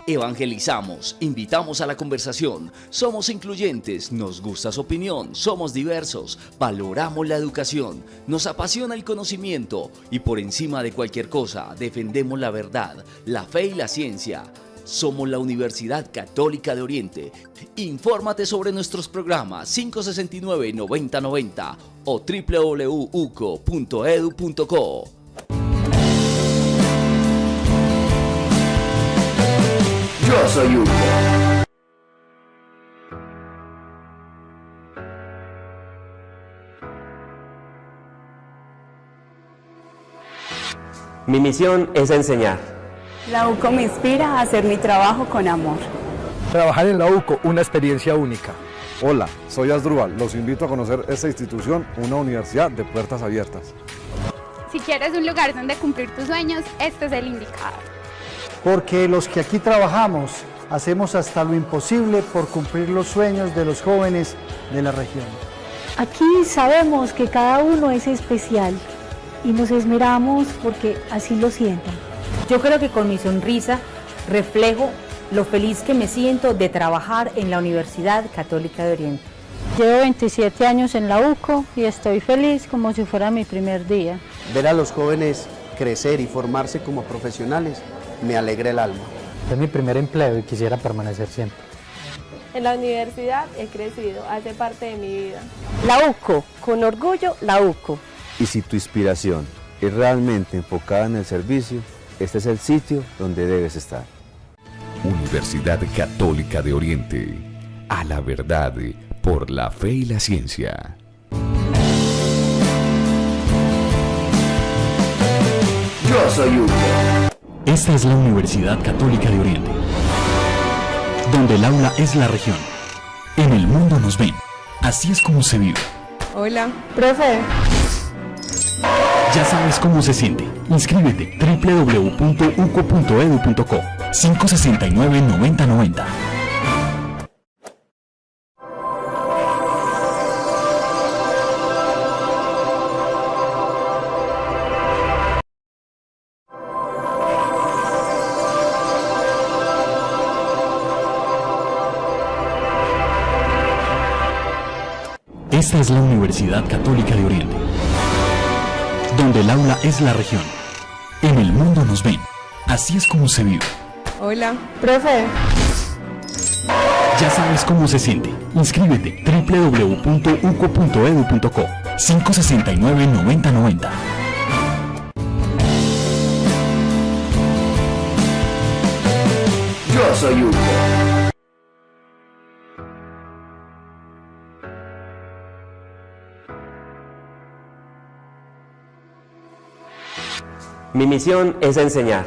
Evangelizamos, invitamos a la conversación, somos incluyentes, nos gusta su opinión, somos diversos, valoramos la educación, nos apasiona el conocimiento y por encima de cualquier cosa defendemos la verdad, la fe y la ciencia. Somos la Universidad Católica de Oriente. Infórmate sobre nuestros programas 569-9090 o www.uco.edu.co. Yo soy Hugo. Mi misión es enseñar. La UCO me inspira a hacer mi trabajo con amor. Trabajar en la UCO, una experiencia única. Hola, soy Asdrúbal. Los invito a conocer esta institución, una universidad de puertas abiertas. Si quieres un lugar donde cumplir tus sueños, este es el indicado. Porque los que aquí trabajamos hacemos hasta lo imposible por cumplir los sueños de los jóvenes de la región. Aquí sabemos que cada uno es especial y nos esmeramos porque así lo sientan. Yo creo que con mi sonrisa reflejo lo feliz que me siento de trabajar en la Universidad Católica de Oriente. Llevo 27 años en la UCO y estoy feliz como si fuera mi primer día. Ver a los jóvenes crecer y formarse como profesionales me alegra el alma. Es mi primer empleo y quisiera permanecer siempre. En la universidad he crecido, hace parte de mi vida. La UCO, con orgullo, la UCO. Y si tu inspiración es realmente enfocada en el servicio, este es el sitio donde debes estar. Universidad Católica de Oriente. A la verdad por la fe y la ciencia. Yo soy Hugo. Esta es la Universidad Católica de Oriente, donde el aula es la región. En el mundo nos ven. Así es como se vive. Hola. Profe. Ya sabes cómo se siente. Inscríbete www.uco.edu.co 569-9090. Esta es la Universidad Católica de Oriente, donde el aula es la región. En el mundo nos ven. Así es como se vive. Hola. Profe. Ya sabes cómo se siente. Inscríbete www.uco.edu.co 569-9090. Yo soy Hugo. Mi misión es enseñar.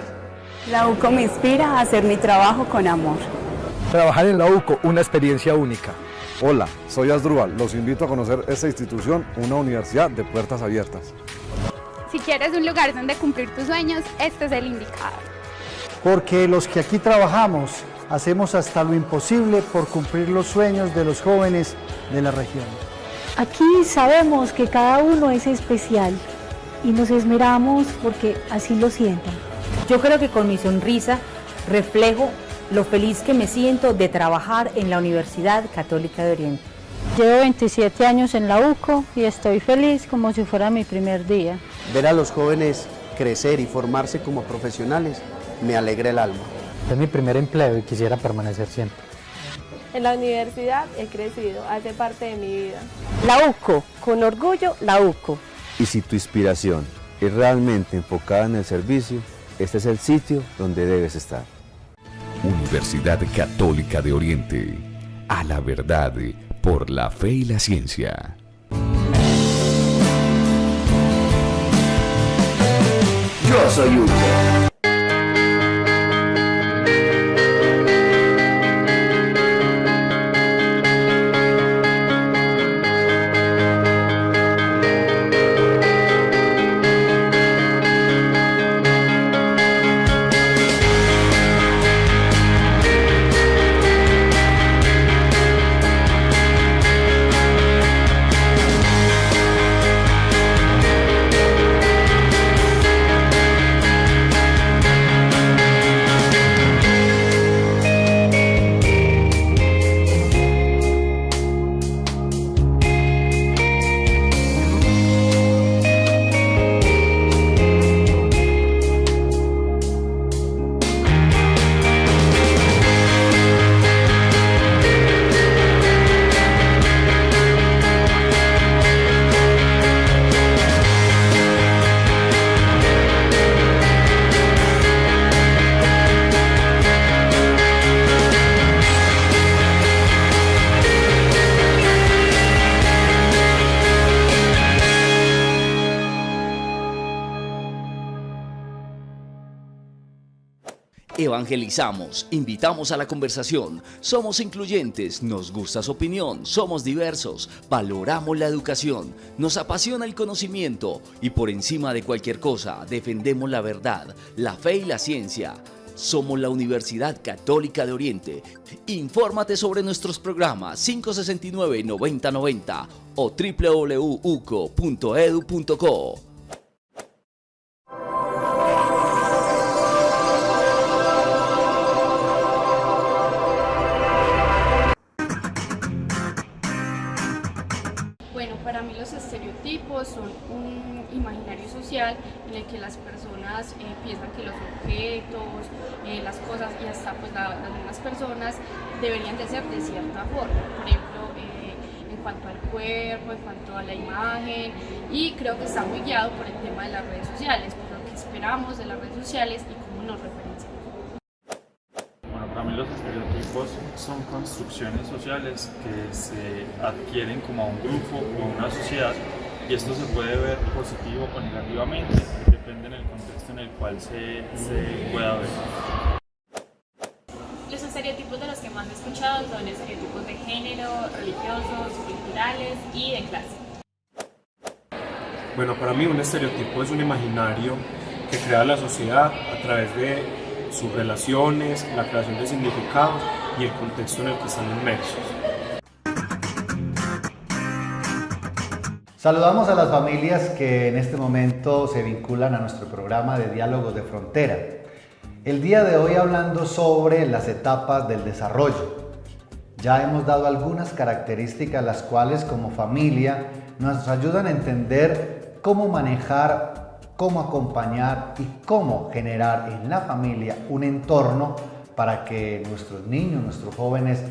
La UCO me inspira a hacer mi trabajo con amor. Trabajar en la UCO, una experiencia única. Hola, soy Asdrúbal. Los invito a conocer esta institución, una universidad de puertas abiertas. Si quieres un lugar donde cumplir tus sueños, este es el indicado. Porque los que aquí trabajamos hacemos hasta lo imposible por cumplir los sueños de los jóvenes de la región. Aquí sabemos que cada uno es especial y nos esmeramos porque así lo sientan. Yo creo que con mi sonrisa reflejo lo feliz que me siento de trabajar en la Universidad Católica de Oriente. Llevo 27 años en la UCO y estoy feliz como si fuera mi primer día. Ver a los jóvenes crecer y formarse como profesionales me alegra el alma. Es mi primer empleo y quisiera permanecer siempre. En la universidad he crecido, hace parte de mi vida. La UCO, con orgullo, la UCO. Y si tu inspiración es realmente enfocada en el servicio, este es el sitio donde debes estar. Universidad Católica de Oriente. A la verdad por la fe y la ciencia. Yo soy Hugo. Evangelizamos, invitamos a la conversación, somos incluyentes, nos gusta su opinión, somos diversos, valoramos la educación, nos apasiona el conocimiento y por encima de cualquier cosa defendemos la verdad, la fe y la ciencia. Somos la Universidad Católica de Oriente. Infórmate sobre nuestros programas 569-9090 o www.uco.edu.co. Bueno, Para mí los estereotipos son un imaginario social en el que las personas piensan que los objetos, las cosas y hasta pues, las mismas personas deberían de ser de cierta forma. Por ejemplo, en cuanto al cuerpo, en cuanto a la imagen, y creo que está muy guiado por el tema de las redes sociales, por lo que esperamos de las redes sociales y cómo nos referenciamos. Bueno, para mí los estereotipos son construcciones sociales que se adquieren como a un grupo o a una sociedad, y esto se puede ver positivo o negativamente, depende del contexto en el cual se pueda ver. Los estereotipos de los que más he escuchado son estereotipos de género, religiosos, culturales y de clase. Bueno, para mí un estereotipo es un imaginario que crea la sociedad a través de sus relaciones, la creación de significados y el contexto en el que están inmersos. Saludamos a las familias que en este momento se vinculan a nuestro programa de Diálogos de Frontera. El día de hoy hablando sobre las etapas del desarrollo. Ya hemos dado algunas características las cuales como familia nos ayudan a entender cómo manejar, cómo acompañar y cómo generar en la familia un entorno para que nuestros niños, nuestros jóvenes,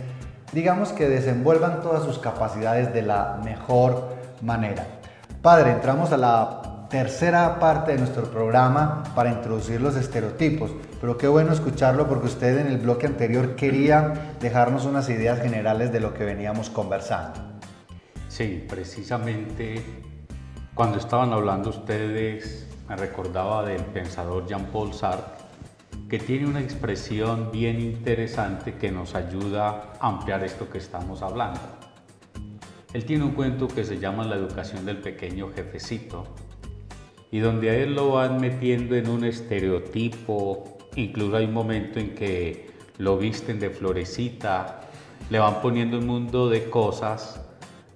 digamos que desenvuelvan todas sus capacidades de la mejor manera. Padre, entramos a la tercera parte de nuestro programa para introducir los estereotipos, pero qué bueno escucharlo porque usted en el bloque anterior quería dejarnos unas ideas generales de lo que veníamos conversando. Sí, precisamente cuando estaban hablando ustedes me recordaba del pensador Jean-Paul Sartre, que tiene una expresión bien interesante que nos ayuda a ampliar esto que estamos hablando. Él tiene un cuento que se llama La educación del pequeño jefecito, y donde a él lo van metiendo en un estereotipo, incluso hay un momento en que lo visten de florecita, le van poniendo un mundo de cosas,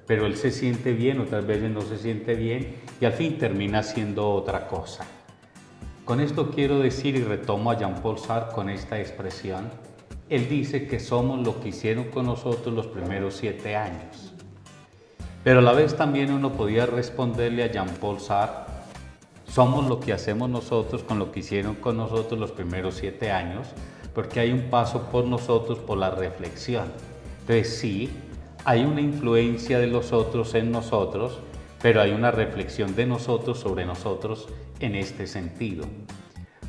pero él se siente bien, otras veces no se siente bien, y al fin termina siendo otra cosa. Con esto quiero decir, y retomo a Jean-Paul Sartre con esta expresión, él dice que somos lo que hicieron con nosotros los primeros 7 años. Pero a la vez también uno podía responderle a Jean-Paul Sartre, somos lo que hacemos nosotros con lo que hicieron con nosotros los primeros 7 años, porque hay un paso por nosotros, por la reflexión. Entonces sí, hay una influencia de los otros en nosotros, pero hay una reflexión de nosotros sobre nosotros en este sentido.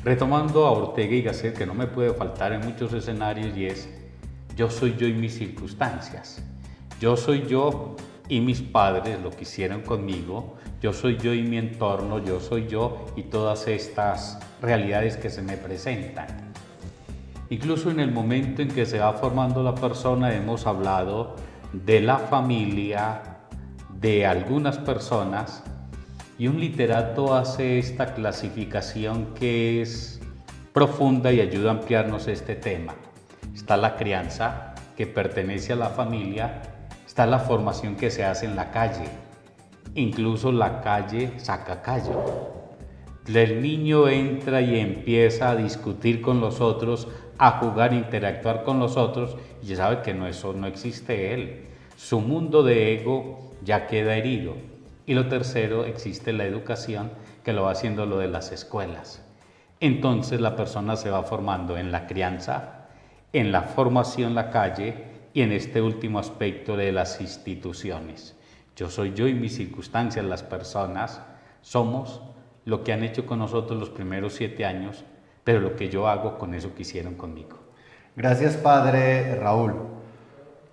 Retomando a Ortega y Gasset, que no me puede faltar en muchos escenarios, y es, yo soy yo y mis circunstancias. Yo soy yo y mis padres, lo que hicieron conmigo, yo soy yo y mi entorno, yo soy yo y todas estas realidades que se me presentan. Incluso en el momento en que se va formando la persona hemos hablado de la familia, de algunas personas, y un literato hace esta clasificación que es profunda y ayuda a ampliarnos este tema. Está la crianza, que pertenece a la familia, está la formación que se hace en la calle, incluso la calle saca callo. El niño entra y empieza a discutir con los otros, a jugar, interactuar con los otros, y ya sabe que eso no existe él. Su mundo de ego ya queda herido. Y lo tercero, existe la educación, que lo va haciendo lo de las escuelas. Entonces la persona se va formando en la crianza, en la formación, la calle, y en este último aspecto de las instituciones. Yo soy yo y mis circunstancias, las personas, somos lo que han hecho con nosotros los primeros 7 años, pero lo que yo hago con eso que hicieron conmigo. Gracias, Padre Raúl.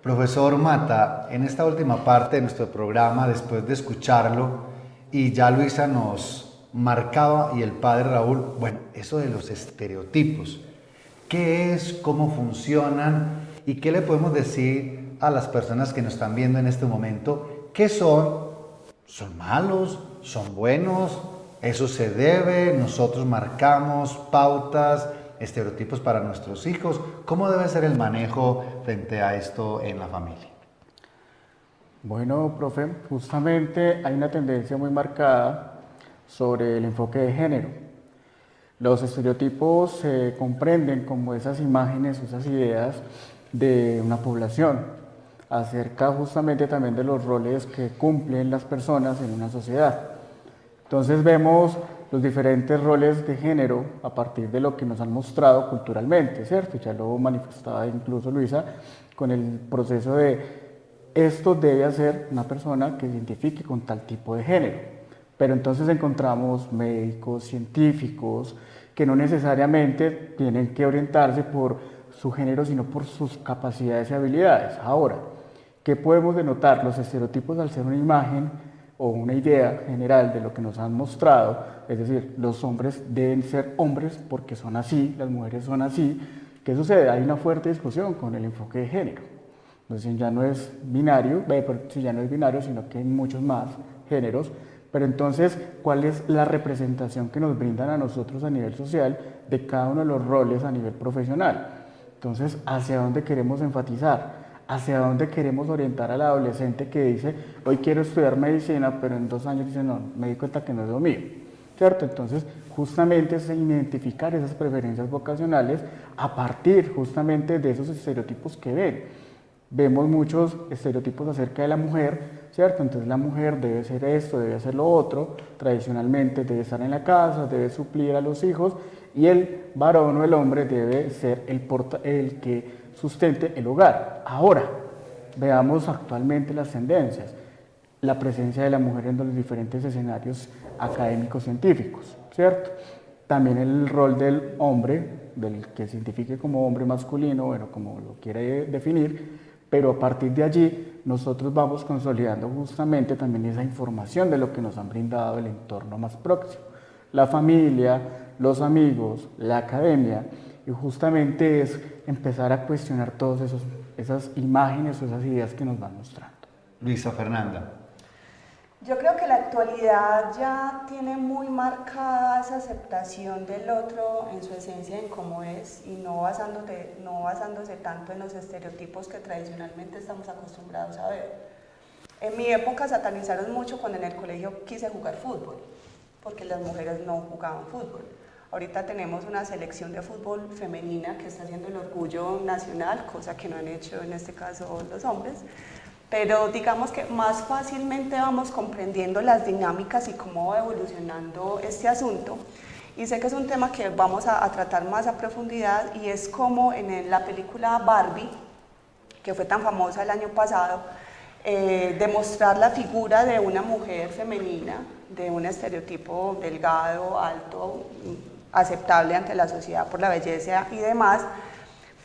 Profesor Mata, en esta última parte de nuestro programa, después de escucharlo, y ya Luisa nos marcaba, y el Padre Raúl, bueno, eso de los estereotipos, ¿qué es? ¿Cómo funcionan? ¿Y qué le podemos decir a las personas que nos están viendo en este momento? ¿Qué son? ¿Son malos? ¿Son buenos? ¿Eso se debe? ¿Nosotros marcamos pautas, estereotipos para nuestros hijos? ¿Cómo debe ser el manejo frente a esto en la familia? Bueno, profe, justamente hay una tendencia muy marcada sobre el enfoque de género. Los estereotipos se comprenden como esas imágenes, esas ideas de una población. acerca justamente también de los roles que cumplen las personas en una sociedad. Entonces vemos los diferentes roles de género a partir de lo que nos han mostrado culturalmente, ¿cierto? Ya lo manifestaba incluso Luisa con el proceso de esto debe hacer una persona que se identifique con tal tipo de género. Pero entonces encontramos médicos, científicos, que no necesariamente tienen que orientarse por su género, sino por sus capacidades y habilidades. Ahora, ¿qué podemos denotar? Los estereotipos, al ser una imagen o una idea general de lo que nos han mostrado, es decir, los hombres deben ser hombres porque son así, las mujeres son así. ¿Qué sucede? Hay una fuerte discusión con el enfoque de género. Entonces ya no es binario, sino que hay muchos más géneros. Pero entonces, ¿cuál es la representación que nos brindan a nosotros a nivel social de cada uno de los roles a nivel profesional? Entonces, ¿hacia dónde queremos enfatizar? ¿Hacia dónde queremos orientar al adolescente que dice, hoy quiero estudiar medicina, pero en 2 años dice, no, me di cuenta que no es lo mío? ¿Cierto? Entonces, justamente es identificar esas preferencias vocacionales a partir justamente de esos estereotipos que ven. Vemos muchos estereotipos acerca de la mujer, ¿cierto? Entonces la mujer debe ser esto, debe hacer lo otro, tradicionalmente debe estar en la casa, debe suplir a los hijos, y el varón o el hombre debe ser el que sustente el hogar. Ahora, veamos actualmente las tendencias, la presencia de la mujer en los diferentes escenarios académicos científicos, ¿cierto? También el rol del hombre, del que se identifique como hombre masculino, bueno, como lo quiera definir, pero a partir de allí nosotros vamos consolidando justamente también esa información de lo que nos han brindado el entorno más próximo, la familia, los amigos, la academia, y justamente es empezar a cuestionar todas esas imágenes o esas ideas que nos van mostrando. Luisa Fernanda. Yo creo que la actualidad ya tiene muy marcada esa aceptación del otro en su esencia, en cómo es, y no basándose tanto en los estereotipos que tradicionalmente estamos acostumbrados a ver. En mi época satanizaron mucho cuando en el colegio quise jugar fútbol, porque las mujeres no jugaban fútbol. Ahorita tenemos una selección de fútbol femenina que está haciendo el orgullo nacional, cosa que no han hecho en este caso los hombres. Pero digamos que más fácilmente vamos comprendiendo las dinámicas y cómo va evolucionando este asunto. Y sé que es un tema que vamos a tratar más a profundidad, y es como en la película Barbie, que fue tan famosa el año pasado, demostrar la figura de una mujer femenina, de un estereotipo delgado, alto, aceptable ante la sociedad por la belleza y demás,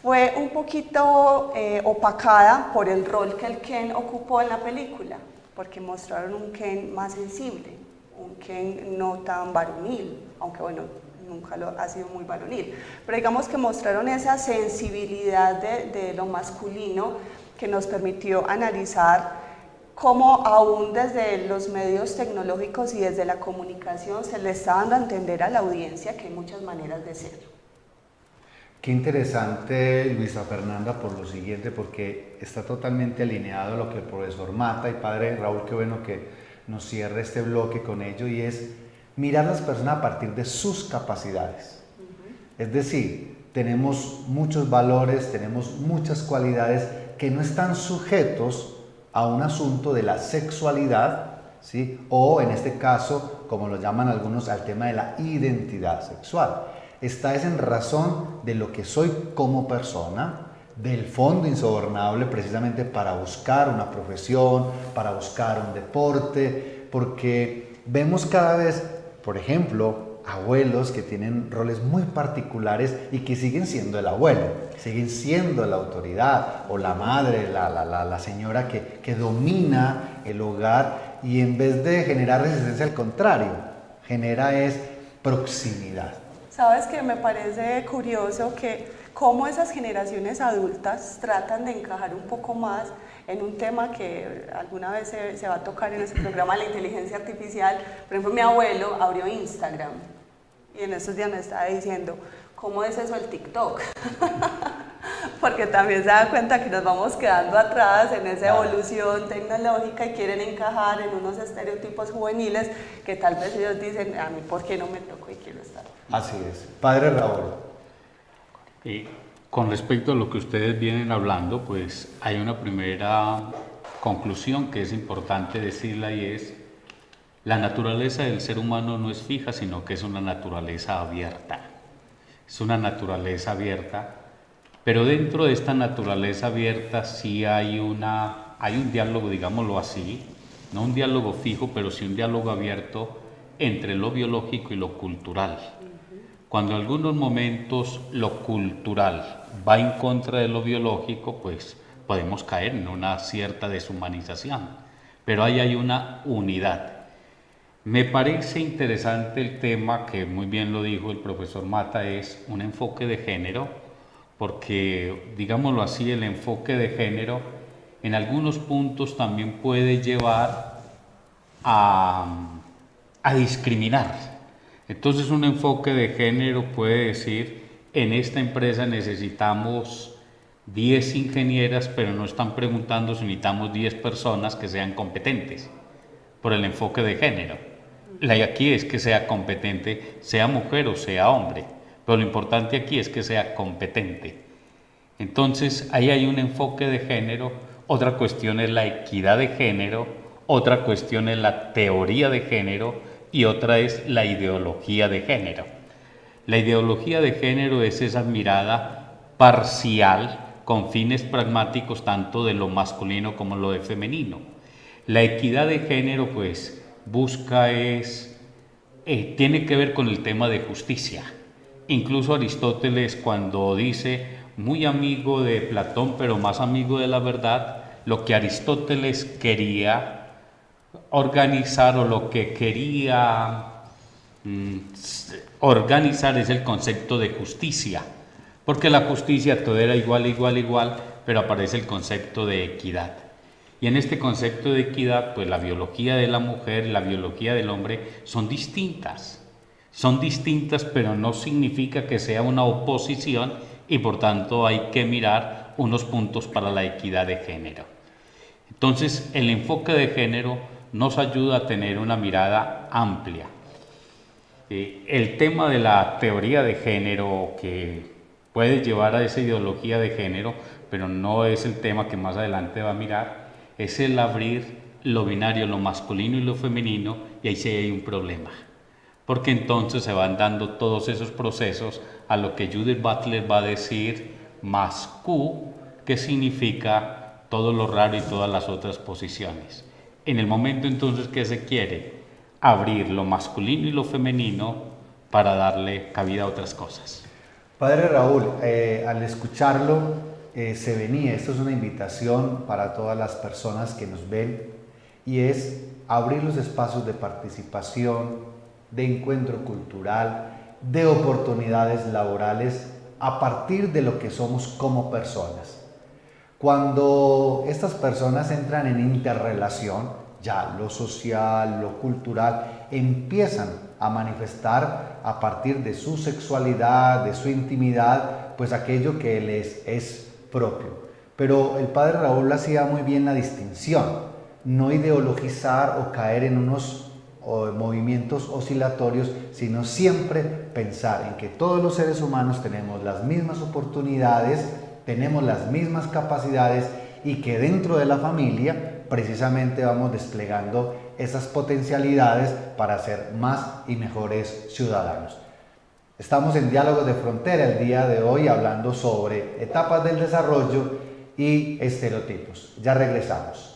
fue un poquito opacada por el rol que el Ken ocupó en la película, porque mostraron un Ken más sensible, un Ken no tan varonil, aunque bueno, nunca ha sido muy varonil, pero digamos que mostraron esa sensibilidad de lo masculino que nos permitió analizar cómo aún desde los medios tecnológicos y desde la comunicación se le está dando a entender a la audiencia que hay muchas maneras de ser. Qué interesante, Luisa Fernanda, por lo siguiente, porque está totalmente alineado a lo que el profesor Mata y padre Raúl, qué bueno que nos cierre este bloque con ello, y es mirar a las personas a partir de sus capacidades. Es decir, tenemos muchos valores, tenemos muchas cualidades que no están sujetos a un asunto de la sexualidad, ¿sí? O en este caso, como lo llaman algunos, al tema de la identidad sexual. Esta es en razón de lo que soy como persona, del fondo insobornable precisamente para buscar una profesión, para buscar un deporte, porque vemos cada vez, por ejemplo, abuelos que tienen roles muy particulares y que siguen siendo el abuelo, siguen siendo la autoridad, o la madre, la señora que domina el hogar, y en vez de generar resistencia, al contrario, genera es proximidad. Sabes que me parece curioso que cómo esas generaciones adultas tratan de encajar un poco más en un tema que alguna vez se va a tocar en ese programa, la inteligencia artificial. Por ejemplo, mi abuelo abrió Instagram y en estos días me estaba diciendo, ¿cómo es eso el TikTok? Porque también se da cuenta que nos vamos quedando atrás en esa evolución tecnológica y quieren encajar en unos estereotipos juveniles que tal vez ellos dicen, a mí ¿por qué no me tocó y quiero estar? Así es. Padre Raúl. Y Con respecto a lo que ustedes vienen hablando, pues hay una primera conclusión que es importante decirla y es: la naturaleza del ser humano no es fija, sino que es una naturaleza abierta. Es una naturaleza abierta, pero dentro de esta naturaleza abierta sí hay un diálogo, digámoslo así, no un diálogo fijo, pero sí un diálogo abierto entre lo biológico y lo cultural. Cuando en algunos momentos lo cultural va en contra de lo biológico, pues podemos caer en una cierta deshumanización, pero ahí hay una unidad. Me parece interesante el tema, que muy bien lo dijo el profesor Mata, es un enfoque de género, porque, digámoslo así, el enfoque de género en algunos puntos también puede llevar a discriminar. Entonces, un enfoque de género puede decir: en esta empresa necesitamos 10 ingenieras, pero no están preguntando si necesitamos 10 personas que sean competentes, por el enfoque de género. La de aquí es que sea competente, sea mujer o sea hombre, pero lo importante aquí es que sea competente. Entonces, ahí hay un enfoque de género. Otra cuestión es la equidad de género, otra cuestión es la teoría de género, y otra es la ideología de género. La ideología de género es esa mirada parcial con fines pragmáticos tanto de lo masculino como lo de femenino. La equidad de género pues tiene que ver con el tema de justicia. Incluso Aristóteles, cuando dice, muy amigo de Platón pero más amigo de la verdad, lo que Aristóteles quería organizar o lo que quería organizar es el concepto de justicia, porque la justicia todo era igual, pero aparece el concepto de equidad. Y en este concepto de equidad, pues la biología de la mujer y la biología del hombre son distintas, pero no significa que sea una oposición, y por tanto hay que mirar unos puntos para la equidad de género. Entonces, el enfoque de género nos ayuda a tener una mirada amplia. El tema de la teoría de género, que puede llevar a esa ideología de género, pero no es el tema que más adelante va a mirar, es el abrir lo binario, lo masculino y lo femenino, y ahí sí hay un problema, porque entonces se van dando todos esos procesos a lo que Judith Butler va a decir más Q, que significa todo lo raro y todas las otras posiciones. En el momento entonces que se quiere abrir lo masculino y lo femenino para darle cabida a otras cosas. Padre Raúl, al escucharlo se venía, esto es una invitación para todas las personas que nos ven, y es abrir los espacios de participación, de encuentro cultural, de oportunidades laborales a partir de lo que somos como personas. Cuando estas personas entran en interrelación, ya lo social, lo cultural, empiezan a manifestar a partir de su sexualidad, de su intimidad, pues aquello que les es propio. Pero el Padre Raúl hacía muy bien la distinción, no ideologizar o caer en unos movimientos oscilatorios, sino siempre pensar en que todos los seres humanos tenemos las mismas oportunidades, tenemos las mismas capacidades, y que dentro de la familia precisamente vamos desplegando esas potencialidades para ser más y mejores ciudadanos. Estamos en Diálogos de Frontera el día de hoy hablando sobre etapas del desarrollo y estereotipos. Ya regresamos.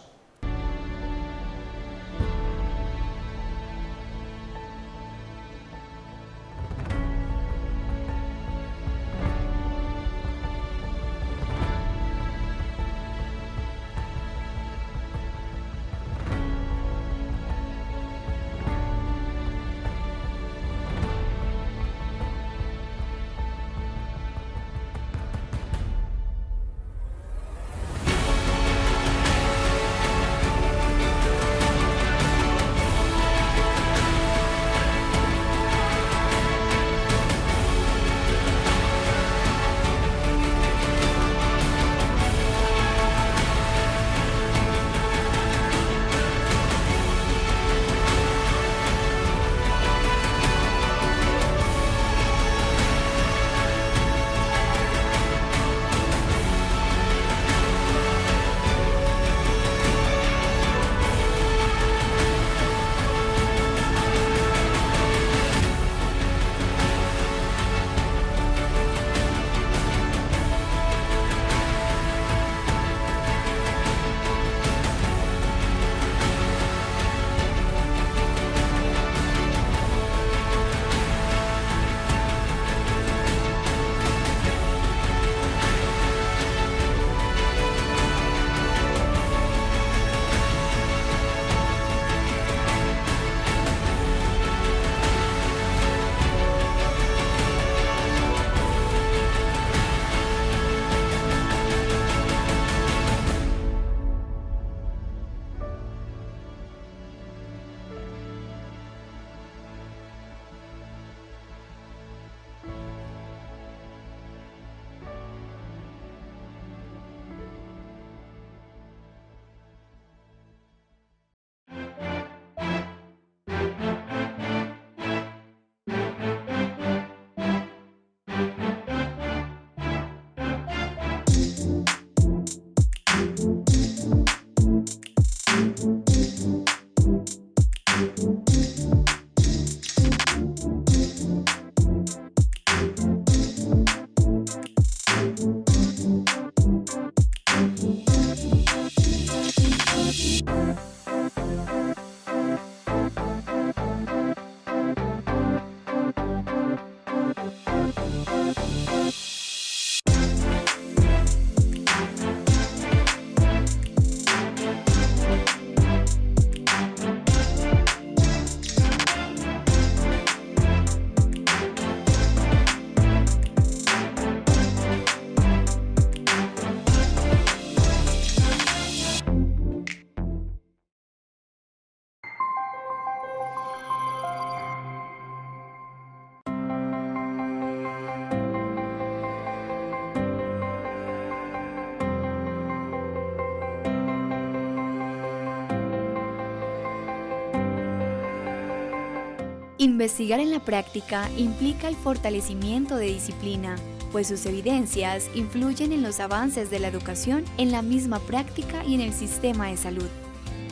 Investigar en la práctica implica el fortalecimiento de disciplina, pues sus evidencias influyen en los avances de la educación, en la misma práctica y en el sistema de salud.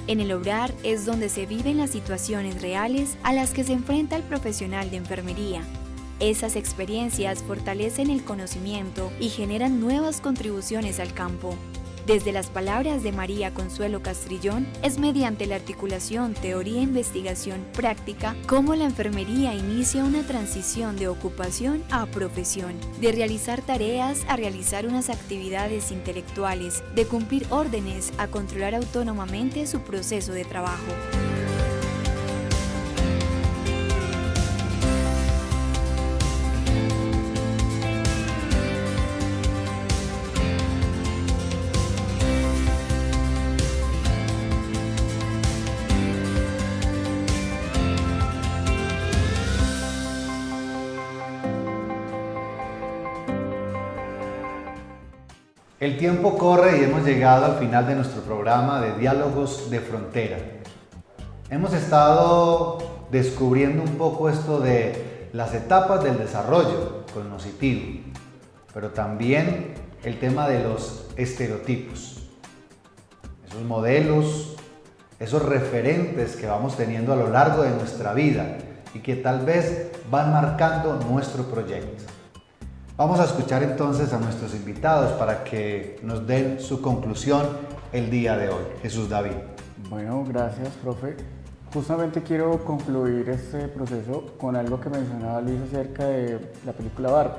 En el obrar es donde se viven las situaciones reales a las que se enfrenta el profesional de enfermería. Esas experiencias fortalecen el conocimiento y generan nuevas contribuciones al campo. Desde las palabras de María Consuelo Castrillón, es mediante la articulación teoría-investigación práctica cómo la enfermería inicia una transición de ocupación a profesión, de realizar tareas a realizar unas actividades intelectuales, de cumplir órdenes a controlar autónomamente su proceso de trabajo. El tiempo corre y hemos llegado al final de nuestro programa de Diálogos de Frontera. Hemos estado descubriendo un poco esto de las etapas del desarrollo cognitivo, pero también el tema de los estereotipos, esos modelos, esos referentes que vamos teniendo a lo largo de nuestra vida y que tal vez van marcando nuestro proyecto. Vamos a escuchar entonces a nuestros invitados para que nos den su conclusión el día de hoy. Jesús David. Bueno, gracias, profe. Justamente quiero concluir este proceso con algo que mencionaba Luis acerca de la película Barbie.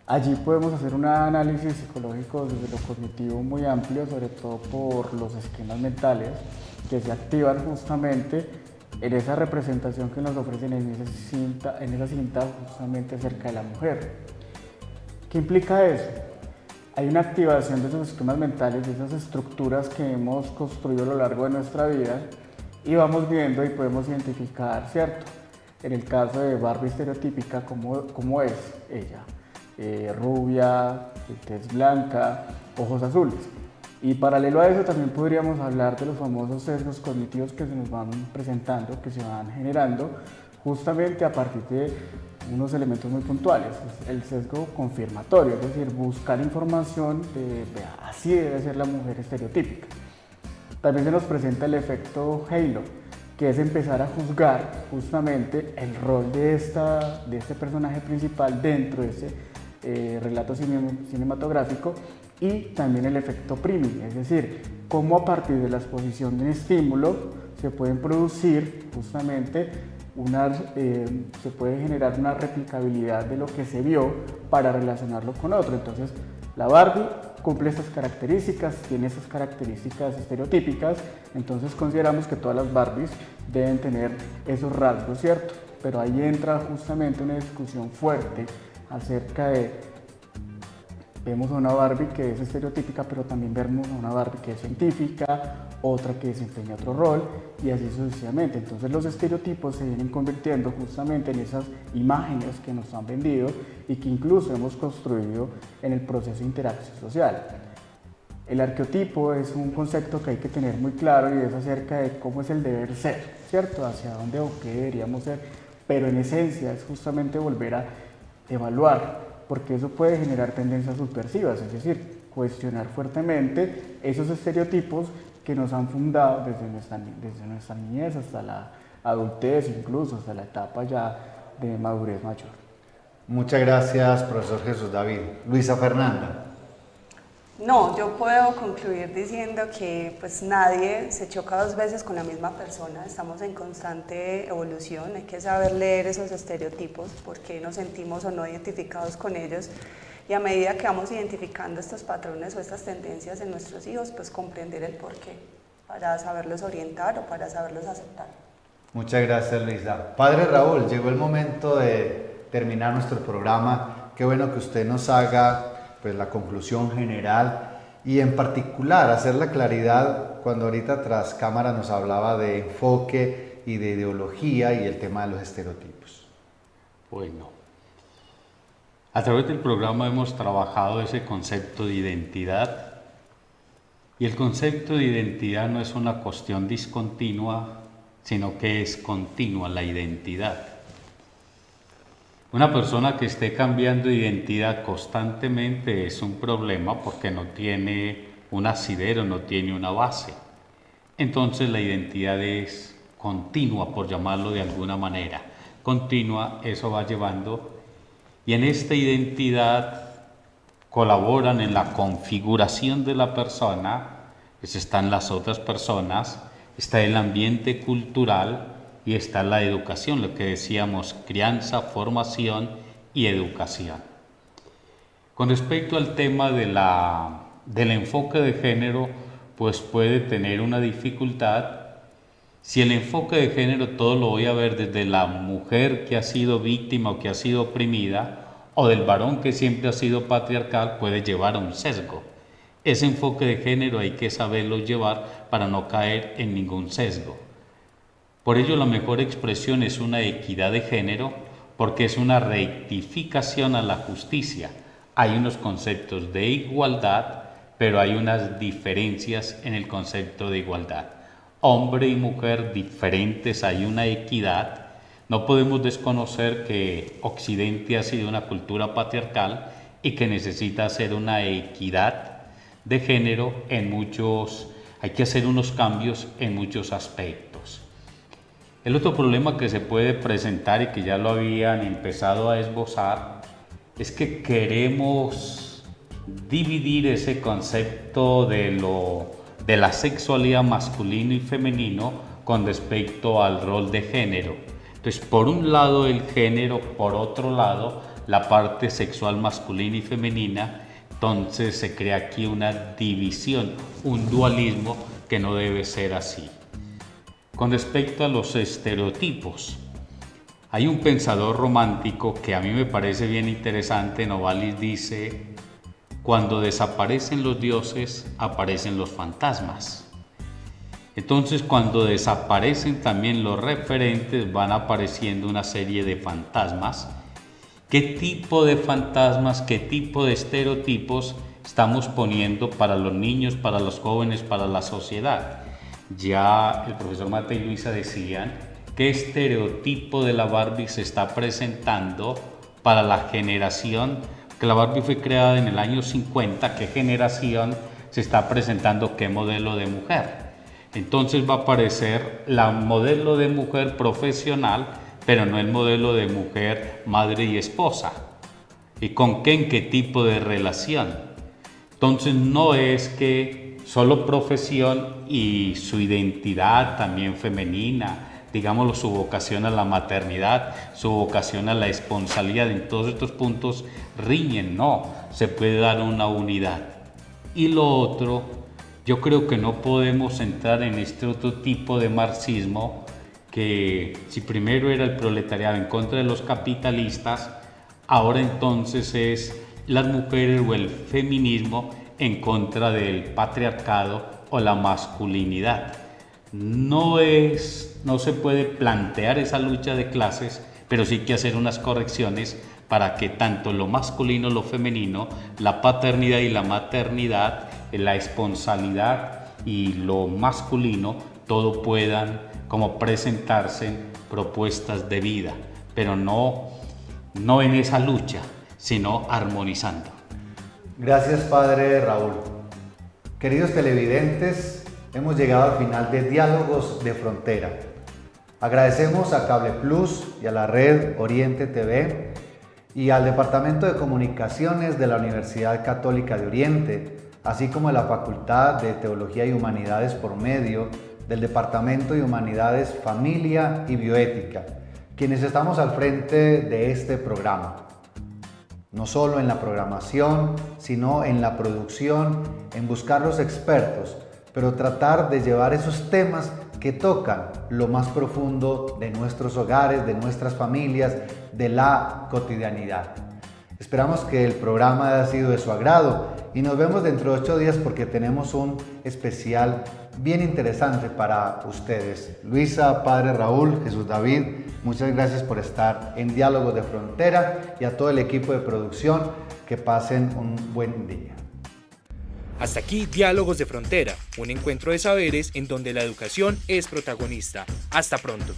Allí podemos hacer un análisis psicológico desde lo cognitivo muy amplio, sobre todo por los esquemas mentales que se activan justamente en esa representación que nos ofrecen en esa cinta justamente acerca de la mujer. ¿Qué implica eso? Hay una activación de esos esquemas mentales, de esas estructuras que hemos construido a lo largo de nuestra vida y vamos viendo y podemos identificar, ¿cierto? En el caso de Barbie estereotípica, ¿cómo es ella? Rubia, tez blanca, ojos azules. Y paralelo a eso también podríamos hablar de los famosos sesgos cognitivos que se nos van presentando, que se van generando justamente a partir de unos elementos muy puntuales. El sesgo confirmatorio, es decir, buscar información de así debe ser la mujer estereotípica. También se nos presenta el efecto Halo, que es empezar a juzgar justamente el rol de este personaje principal dentro de ese relato cinematográfico, y también el efecto Primi, es decir, cómo a partir de la exposición de un estímulo se pueden producir justamente se puede generar una replicabilidad de lo que se vio para relacionarlo con otro. Entonces, la Barbie cumple estas características, tiene esas características estereotípicas, entonces consideramos que todas las Barbies deben tener esos rasgos, ¿cierto? Pero ahí entra justamente una discusión fuerte acerca de vemos a una Barbie que es estereotípica, pero también vemos a una Barbie que es científica, otra que desempeña otro rol y así sucesivamente. Entonces los estereotipos se vienen convirtiendo justamente en esas imágenes que nos han vendido y que incluso hemos construido en el proceso de interacción social. El arqueotipo es un concepto que hay que tener muy claro y es acerca de cómo es el deber ser, ¿cierto? Hacia dónde o qué deberíamos ser, pero en esencia es justamente volver a evaluar, porque eso puede generar tendencias subversivas, es decir, cuestionar fuertemente esos estereotipos que nos han fundado desde nuestra niñez hasta la adultez, incluso hasta la etapa ya de madurez mayor. Muchas gracias, profesor Jesús David. Luisa Fernanda. No, yo puedo concluir diciendo que pues nadie se choca dos veces con la misma persona, estamos en constante evolución, hay que saber leer esos estereotipos, por qué nos sentimos o no identificados con ellos, y a medida que vamos identificando estos patrones o estas tendencias en nuestros hijos, pues comprender el porqué, para saberlos orientar o para saberlos aceptar. Muchas gracias, Luisa. Padre Raúl, llegó el momento de terminar nuestro programa. Qué bueno que usted nos haga pues la conclusión general y en particular hacer la claridad cuando ahorita tras cámara nos hablaba de enfoque y de ideología y el tema de los estereotipos. Bueno, a través del programa hemos trabajado ese concepto de identidad y el concepto de identidad no es una cuestión discontinua, sino que es continua la identidad. Una persona que esté cambiando de identidad constantemente es un problema porque no tiene un asidero, no tiene una base. Entonces la identidad es continua, por llamarlo de alguna manera. Continua, eso va llevando, y en esta identidad colaboran en la configuración de la persona, pues están las otras personas, está el ambiente cultural y está la educación, lo que decíamos, crianza, formación y educación. Con respecto al tema del enfoque de género, pues puede tener una dificultad. Si el enfoque de género todo lo voy a ver desde la mujer que ha sido víctima o que ha sido oprimida, o del varón que siempre ha sido patriarcal, puede llevar a un sesgo. Ese enfoque de género hay que saberlo llevar para no caer en ningún sesgo. Por ello la mejor expresión es una equidad de género, porque es una rectificación a la justicia. Hay unos conceptos de igualdad, pero hay unas diferencias en el concepto de igualdad. Hombre y mujer diferentes, hay una equidad. No podemos desconocer que Occidente ha sido una cultura patriarcal y que necesita hacer una equidad de género hay que hacer unos cambios en muchos aspectos. El otro problema que se puede presentar y que ya lo habían empezado a esbozar es que queremos dividir ese concepto de la sexualidad masculino y femenino con respecto al rol de género. Entonces, por un lado el género, por otro lado la parte sexual masculina y femenina. Entonces se crea aquí una división, un dualismo que no debe ser así. Con respecto a los estereotipos, hay un pensador romántico que a mí me parece bien interesante. Novalis dice: cuando desaparecen los dioses, aparecen los fantasmas. Entonces, cuando desaparecen también los referentes, van apareciendo una serie de fantasmas. ¿Qué tipo de fantasmas, qué tipo de estereotipos estamos poniendo para los niños, para los jóvenes, para la sociedad? Ya el profesor Mata y Luisa decían qué estereotipo de la Barbie se está presentando para la generación, que la Barbie fue creada en el año 50, qué generación se está presentando, qué modelo de mujer. Entonces va a aparecer la modelo de mujer profesional, pero no el modelo de mujer madre y esposa. ¿Y con qué, en qué tipo de relación? Entonces no es que solo profesión y su identidad también femenina, digámoslo, su vocación a la maternidad, su vocación a la esponsabilidad, en todos estos puntos riñen, no, se puede dar una unidad. Y lo otro, yo creo que no podemos entrar en este otro tipo de marxismo, que si primero era el proletariado en contra de los capitalistas, ahora entonces es las mujeres o el feminismo en contra del patriarcado o la masculinidad. No se puede plantear esa lucha de clases, pero sí que hacer unas correcciones para que tanto lo masculino, lo femenino, la paternidad y la maternidad, la esponsabilidad y lo masculino, todo puedan como presentarse en propuestas de vida, pero no en esa lucha, sino armonizando. Gracias, Padre Raúl. Queridos televidentes, hemos llegado al final de Diálogos de Frontera. Agradecemos a Cable Plus y a la red Oriente TV y al Departamento de Comunicaciones de la Universidad Católica de Oriente, así como a la Facultad de Teología y Humanidades por medio del Departamento de Humanidades, Familia y Bioética, quienes estamos al frente de este programa. No solo en la programación, sino en la producción, en buscar los expertos, pero tratar de llevar esos temas que tocan lo más profundo de nuestros hogares, de nuestras familias, de la cotidianidad. Esperamos que el programa haya sido de su agrado y nos vemos dentro de 8 días porque tenemos un especial bien interesante para ustedes. Luisa, Padre Raúl, Jesús David, muchas gracias por estar en Diálogos de Frontera y a todo el equipo de producción, que pasen un buen día. Hasta aquí Diálogos de Frontera, un encuentro de saberes en donde la educación es protagonista. Hasta pronto.